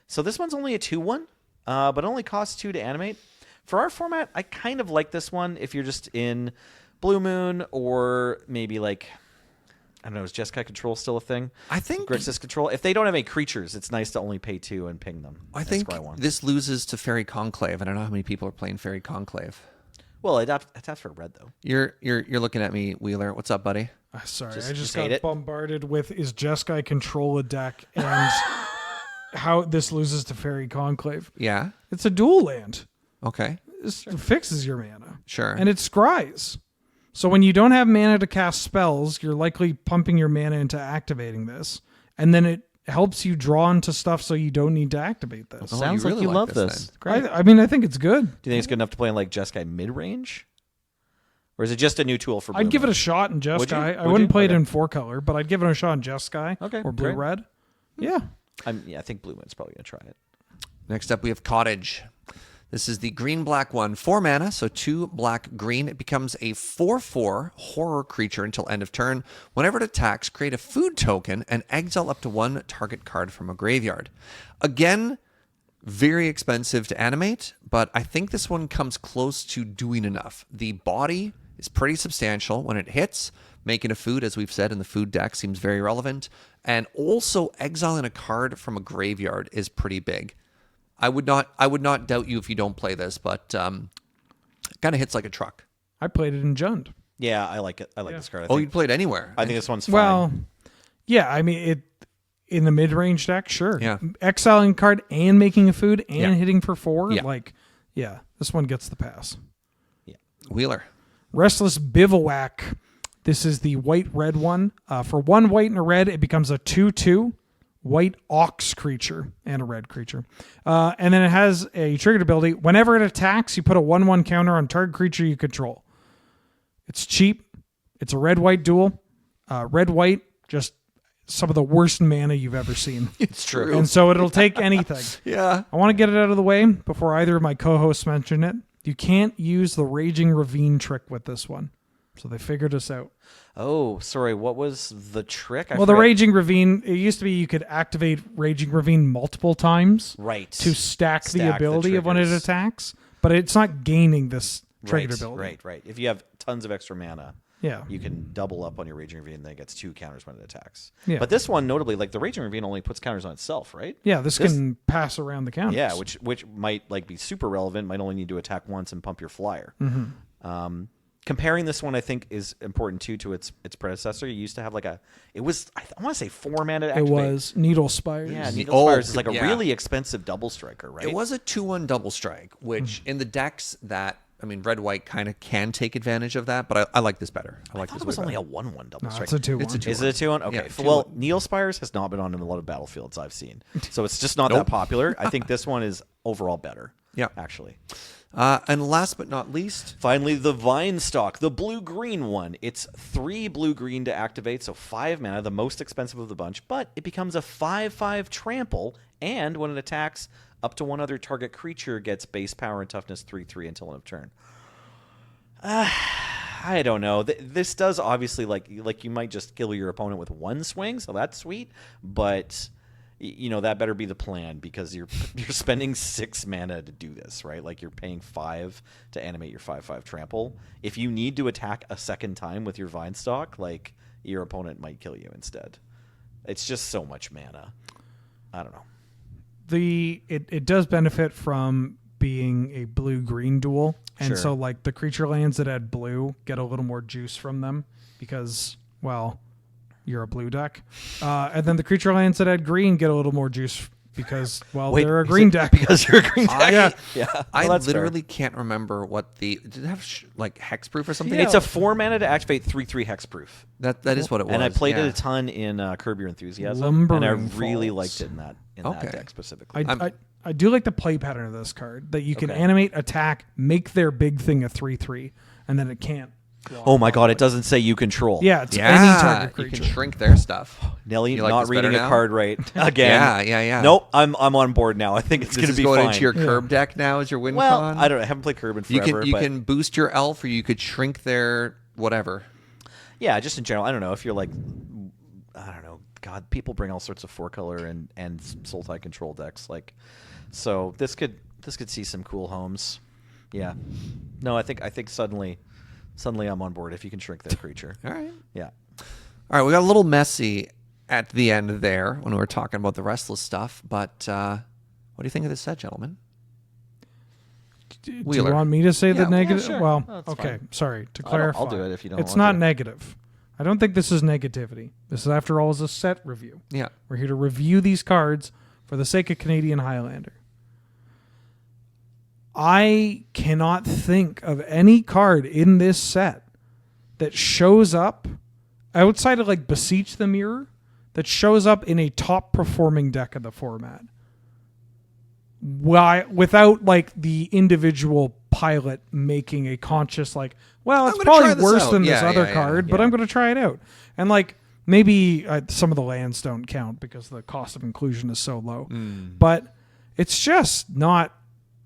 Speaker 2: So this one's only a 2/1, but only costs 2 to animate. For our format, I kind of like this one if you're just in Blue Moon, or maybe like, I don't know, is Jeskai Control still a thing?
Speaker 1: I think
Speaker 2: Grixis Control. If they don't have any creatures, it's nice to only pay 2 and ping them.
Speaker 1: I
Speaker 2: and
Speaker 1: think
Speaker 2: scry 1.
Speaker 1: this loses to Fairy Conclave. I don't know how many people are playing Fairy Conclave.
Speaker 2: Well, it taps for red though.
Speaker 1: You're looking at me, Wheeler. What's up, buddy?
Speaker 3: Sorry,
Speaker 2: Just-
Speaker 3: I
Speaker 2: just
Speaker 3: just
Speaker 2: hate
Speaker 3: got
Speaker 2: it.
Speaker 3: bombarded with is Jeskai control a deck and how this loses to Fairy Conclave.
Speaker 1: Yeah.
Speaker 3: It's a dual land.
Speaker 1: Okay.
Speaker 3: This fixes your mana.
Speaker 1: Sure.
Speaker 3: And it scries. So when you don't have mana to cast spells, you're likely pumping your mana into activating this. And then it helps you draw into stuff so you don't need to activate this.
Speaker 1: Oh,
Speaker 2: Sounds
Speaker 1: you
Speaker 2: like
Speaker 1: really
Speaker 2: you
Speaker 1: like
Speaker 2: love
Speaker 1: this
Speaker 2: this.
Speaker 1: then.
Speaker 3: I mean, I think it's good.
Speaker 2: Do you think it's good enough to play in like Jeskai mid-range? Or is it just a new tool for Blue
Speaker 3: I'd give it
Speaker 2: Moon?
Speaker 3: a shot in
Speaker 2: Would you?
Speaker 3: Jeskai. I
Speaker 2: Would
Speaker 3: wouldn't
Speaker 2: you?
Speaker 3: play it
Speaker 2: Okay.
Speaker 3: in 4-color, but I'd give it a shot in Jeskai
Speaker 2: Okay,
Speaker 3: or
Speaker 2: great.
Speaker 3: Blue-Red. Yeah.
Speaker 2: I think Blue Moon's probably going to try it.
Speaker 1: Next up, we have Cottage. This is the green-black one. 4 mana, so 2 black-green. It becomes a 4/4 horror creature until end of turn. Whenever it attacks, create a food token and exile up to 1 target card from a graveyard. Again, very expensive to animate, but I think this one comes close to doing enough. The body is pretty substantial. When it hits, making a food, as we've said in the food deck, seems very relevant. And also exiling a card from a graveyard is pretty big. I would not doubt you if you don't play this, but kind of hits like a truck.
Speaker 3: I played it in Jund.
Speaker 2: Yeah, I like it. I like this card.
Speaker 1: You'd play it anywhere.
Speaker 2: I think this one's fine.
Speaker 3: Well, yeah, I mean, it in the mid-range deck, sure.
Speaker 1: Yeah.
Speaker 3: Exiling a card and making a food and
Speaker 1: Yeah.
Speaker 3: hitting for 4,
Speaker 1: Yeah.
Speaker 3: this one gets the pass.
Speaker 1: Wheeler.
Speaker 3: Restless Bivouac. This is the white-red one. For 1 white and a red, it becomes a 2/2 white ox creature and a red creature. And then it has a triggered ability. Whenever it attacks, you put a 1/1 counter on target creature you control. It's cheap. It's a red-white duel. Red-white, just some of the worst mana you've ever seen.
Speaker 1: It's true.
Speaker 3: And so it'll take anything.
Speaker 1: Yeah.
Speaker 3: I want to get it out of the way before either of my co-hosts mention it. You can't use the Raging Ravine trick with this one. So they figured us out.
Speaker 2: Oh, sorry. What was the trick? I
Speaker 3: The
Speaker 2: forget.
Speaker 3: Raging Ravine, it used to be you could activate Raging Ravine multiple times
Speaker 2: Right.
Speaker 3: to stack the
Speaker 2: Stack the
Speaker 3: ability of when it
Speaker 2: triggers.
Speaker 3: attacks, but it's not gaining this triggered
Speaker 2: Right,
Speaker 3: ability.
Speaker 2: right. If you have tons of extra mana,
Speaker 3: Yeah.
Speaker 2: you can double up on your Raging Ravine, and then it gets 2 counters when it attacks.
Speaker 3: Yeah.
Speaker 2: But this one, notably, like the Raging Ravine only puts counters on itself, right?
Speaker 3: Yeah, this can pass around the counters.
Speaker 2: Yeah, which might like be super relevant. Might only need to attack once and pump your flyer.
Speaker 3: Mm-hmm.
Speaker 2: Comparing this one, I think, is important too to its predecessor. You used to have like I want to say 4 mana to
Speaker 3: It
Speaker 2: activate.
Speaker 3: was Needle Spires.
Speaker 2: Yeah,
Speaker 1: The
Speaker 2: Needle Spires
Speaker 1: old-
Speaker 2: is like a
Speaker 1: yeah.
Speaker 2: really expensive double striker, right?
Speaker 1: It was a 2/1 double strike, which in the decks that I mean, red-white kind of can take advantage of that, but I like this better. I like
Speaker 2: thought
Speaker 1: this
Speaker 2: it was
Speaker 1: way
Speaker 2: only
Speaker 1: better.
Speaker 2: a 1/1 double
Speaker 3: No,
Speaker 2: strike.
Speaker 3: it's a 2/1.
Speaker 1: It's a 2/1.
Speaker 2: Is it a 2-1? Okay.
Speaker 1: Yeah, 2/1.
Speaker 2: Well, Neospires has not been on a lot of battlefields I've seen, so it's just not
Speaker 1: Nope.
Speaker 2: that popular. I think this one is overall better.
Speaker 1: Yeah.
Speaker 2: Actually.
Speaker 1: And last but not least,
Speaker 2: Finally, the Vine Stock, the blue-green one. It's 3 blue-green to activate, so 5 mana, the most expensive of the bunch, but it becomes a 5/5 trample, and when it attacks, up to one other target creature gets base power and toughness 3/3 until end of turn. I don't know. This does obviously, like you might just kill your opponent with one swing, so that's sweet, but that better be the plan because you're spending 6 mana to do this, right? Like you're paying 5 to animate your 5/5 trample. If you need to attack a second time with your Vine Stock, like your opponent might kill you instead. It's just so much mana. I don't know.
Speaker 3: It does benefit from being a blue-green duel, and
Speaker 2: Sure.
Speaker 3: so like the creature lands that add blue get a little more juice from them because, well, you're a blue deck, and then the creature lands that add green get a little more juice because, well, they're a green deck.
Speaker 2: Because you're a green deck.
Speaker 3: Yeah.
Speaker 2: Yeah.
Speaker 1: I
Speaker 2: Well, that's fair.
Speaker 1: literally can't remember what did it have like hexproof or something?
Speaker 2: It's a 4 mana to activate 3/3 hexproof.
Speaker 1: That is what it was.
Speaker 2: And I played
Speaker 1: yeah.
Speaker 2: it a ton in Curb Your Enthusiasm,
Speaker 3: Lumbering
Speaker 2: and I really
Speaker 3: Falls.
Speaker 2: liked it in that
Speaker 1: Okay.
Speaker 2: deck specifically.
Speaker 3: I do like the play pattern of this card that you can
Speaker 2: Okay.
Speaker 3: animate, attack, make their big thing a 3/3, and then it can't.
Speaker 2: Oh my god, it doesn't say you control.
Speaker 3: Yeah, it's any
Speaker 1: Yeah,
Speaker 3: target
Speaker 1: you
Speaker 3: creature.
Speaker 1: can shrink their stuff.
Speaker 2: Nelly,
Speaker 1: You like
Speaker 2: not
Speaker 1: this better
Speaker 2: reading a
Speaker 1: now?
Speaker 2: card right again.
Speaker 1: Yeah.
Speaker 2: Nope, I'm on board now. I think it's
Speaker 1: This
Speaker 2: going to
Speaker 1: is
Speaker 2: be
Speaker 1: going
Speaker 2: fine.
Speaker 1: into your curb deck now as your win
Speaker 2: well,
Speaker 1: con?
Speaker 2: I haven't played Curb in forever.
Speaker 1: You
Speaker 2: but
Speaker 1: can boost your elf, or you could shrink their whatever.
Speaker 2: yeah, just in general. I don't know if you're like, I don't know. God, people bring all sorts of 4-color and Sultai control decks. Like, so this could see some cool homes. Yeah. No, I think suddenly I'm on board if you can shrink their creature.
Speaker 1: All right.
Speaker 2: Yeah.
Speaker 1: All right, we got a little messy at the end there when we were talking about the restless stuff, but what do you think of this set, gentlemen?
Speaker 3: Do you
Speaker 1: Wheeler.
Speaker 3: want me to say the
Speaker 2: Yeah,
Speaker 3: negative?
Speaker 2: sure.
Speaker 3: Well,
Speaker 2: That's
Speaker 3: okay.
Speaker 2: fine.
Speaker 3: Sorry to
Speaker 2: I'll
Speaker 3: clarify.
Speaker 2: do it if you don't
Speaker 3: It's
Speaker 2: want
Speaker 3: not
Speaker 2: to.
Speaker 3: negative. I don't think this is negativity. This is, after all, is a set review.
Speaker 1: Yeah.
Speaker 3: We're here to review these cards for the sake of Canadian Highlander. I cannot think of any card in this set that shows up outside of like Beseech the Mirror that shows up in a top performing deck of the format. Why, without like the individual pilot making a conscious like, well, it's
Speaker 1: I'm gonna try
Speaker 3: probably
Speaker 1: this
Speaker 3: worse
Speaker 1: out.
Speaker 3: than this
Speaker 1: Yeah,
Speaker 3: other
Speaker 1: yeah,
Speaker 3: card, but
Speaker 2: yeah.
Speaker 3: I'm going to try it out. And like maybe some of the lands don't count because the cost of inclusion is so low. But it's just not,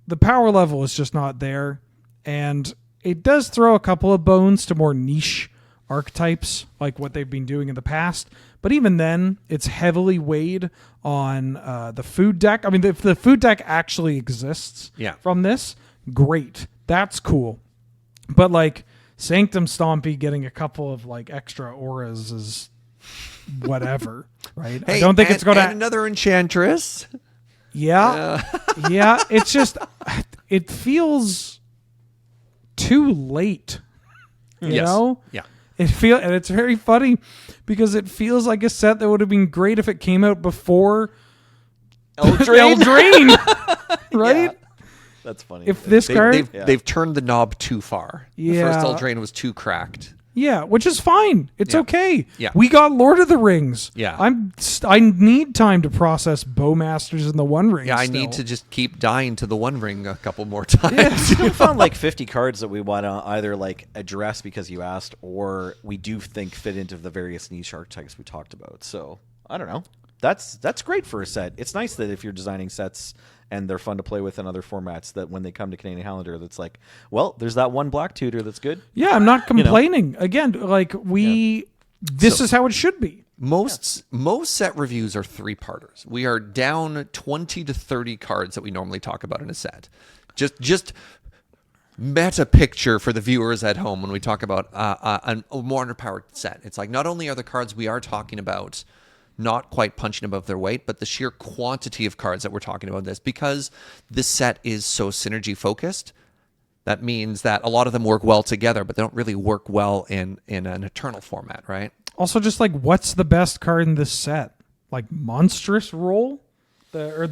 Speaker 3: the power level is just not there. And it does throw a couple of bones to more niche archetypes like what they've been doing in the past. But even then, it's heavily weighed on the food deck. I mean, if the food deck actually exists
Speaker 1: Yeah.
Speaker 3: from this, great. That's cool. But like Sanctum Stompy getting a couple of like extra auras is whatever, right? I don't think it's going
Speaker 1: and
Speaker 3: to.
Speaker 1: another enchantress.
Speaker 3: Yeah. Yeah. It's just, it feels too late. You
Speaker 1: Yes.
Speaker 3: know?
Speaker 1: Yeah.
Speaker 3: And it's very funny because it feels like a set that would have been great if it came out before Eldraine. Right?
Speaker 2: Yeah. That's funny.
Speaker 3: If this card,
Speaker 1: They've turned the knob too far.
Speaker 3: Yeah.
Speaker 1: The first Eldraine was too cracked.
Speaker 3: yeah, which is fine. It's
Speaker 1: Yeah.
Speaker 3: okay.
Speaker 1: Yeah.
Speaker 3: We got Lord of the Rings.
Speaker 1: Yeah.
Speaker 3: I need time to process Bowmasters and the One Ring.
Speaker 1: Yeah, I need to just keep dying to the One Ring a couple more times.
Speaker 2: we found like 50 cards that we want to either like address because you asked, or we do think fit into the various niche archetypes we talked about. So I don't know. That's great for a set. It's nice that if you're designing sets and they're fun to play with in other formats, that when they come to Canadian Highlander, that's like, well, there's that one black tutor that's good.
Speaker 3: Yeah, I'm not complaining. Again, like this is how it should be.
Speaker 1: Most set reviews are 3-parters. We are down 20 to 30 cards that we normally talk about in a set. Just meta picture for the viewers at home when we talk about a more underpowered set. It's like not only are the cards we are talking about not quite punching above their weight, but the sheer quantity of cards that we're talking about this, because this set is so synergy focused. That means that a lot of them work well together, but they don't really work well in an Eternal format, right?
Speaker 3: Also, just like, what's the best card in this set? Like Monstrous Roll, the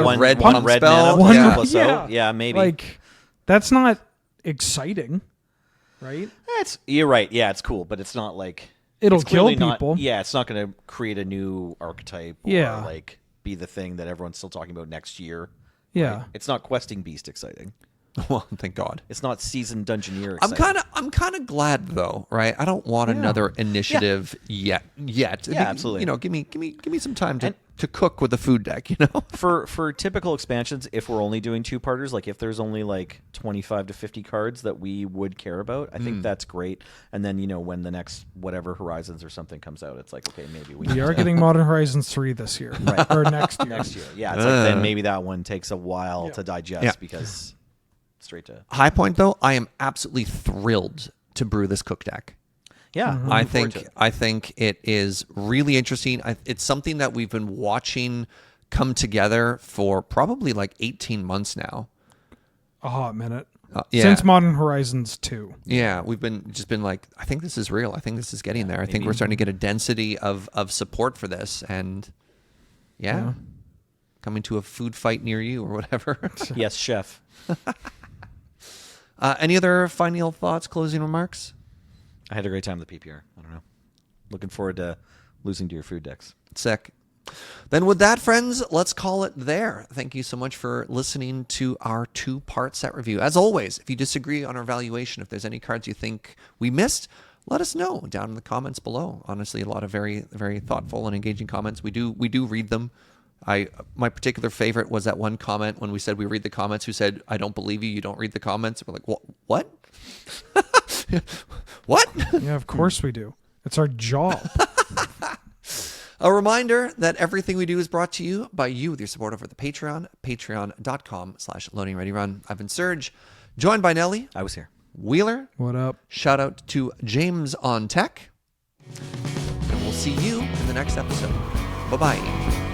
Speaker 2: one
Speaker 1: red
Speaker 2: one
Speaker 1: pump
Speaker 2: red
Speaker 1: spell?
Speaker 2: mana
Speaker 1: Yeah.
Speaker 2: plus
Speaker 3: Yeah.
Speaker 2: yeah, maybe.
Speaker 3: Like That's not exciting, right?
Speaker 2: You're right. Yeah, it's cool, but it's not like
Speaker 3: It'll
Speaker 2: it's clearly
Speaker 3: kill
Speaker 2: not-
Speaker 3: people.
Speaker 2: yeah, it's not going to create a new archetype or
Speaker 3: Yeah.
Speaker 2: like be the thing that everyone's still talking about next year.
Speaker 3: Yeah.
Speaker 2: It's not questing beast exciting.
Speaker 1: Well, thank God.
Speaker 2: It's not seasoned dungeoneer exciting.
Speaker 1: I'm kind of glad though, right? I don't want another initiative yet.
Speaker 2: Yeah, absolutely.
Speaker 1: You know, give me some time to cook with the food deck. You know,
Speaker 2: For typical expansions, if we're only doing 2-parters, like if there's only like 25 to 50 cards that we would care about, I think that's great. And then when the next whatever Horizons or something comes out, it's like, okay, maybe we
Speaker 3: We
Speaker 2: need
Speaker 3: are
Speaker 2: to-
Speaker 3: getting Modern Horizons 3 this year. Or next year.
Speaker 2: next year. Yeah, it's like then maybe that one takes a while to digest
Speaker 1: Yeah.
Speaker 2: because straight to
Speaker 1: high point though. I am absolutely thrilled to brew this cook deck.
Speaker 2: yeah.
Speaker 1: I
Speaker 2: looking forward to
Speaker 1: think
Speaker 2: it.
Speaker 1: I think it is really interesting. It's something that we've been watching come together for probably like 18 months now.
Speaker 3: A hot minute.
Speaker 1: Yeah.
Speaker 3: Since Modern Horizons 2.
Speaker 1: Yeah, we've been like, I think this is real. I think this is getting there. I think we're starting to get a density of support for this, and coming to a food fight near you or whatever.
Speaker 2: Yes, chef.
Speaker 1: Any other final thoughts, closing remarks?
Speaker 2: I had a great time with the PPR. I don't know. Looking forward to losing to your food decks.
Speaker 1: Sick. Then with that, friends, let's call it there. Thank you so much for listening to our 2-part set review. As always, if you disagree on our valuation, if there's any cards you think we missed, let us know down in the comments below. Honestly, a lot of very, very thoughtful and engaging comments. We do read them. My particular favorite was that one comment when we said we read the comments, who said, "I don't believe you. You don't read the comments." We're like, what? What?
Speaker 3: Yeah, of course we do. It's our job.
Speaker 1: A reminder that everything we do is brought to you by you with your support over the Patreon, patreon.com/loadingreadyrun. I've been Serge, joined by Nelly,
Speaker 2: I was here.
Speaker 1: Wheeler.
Speaker 3: What up?
Speaker 1: Shout out to James on Tech. And we'll see you in the next episode. Bye-bye.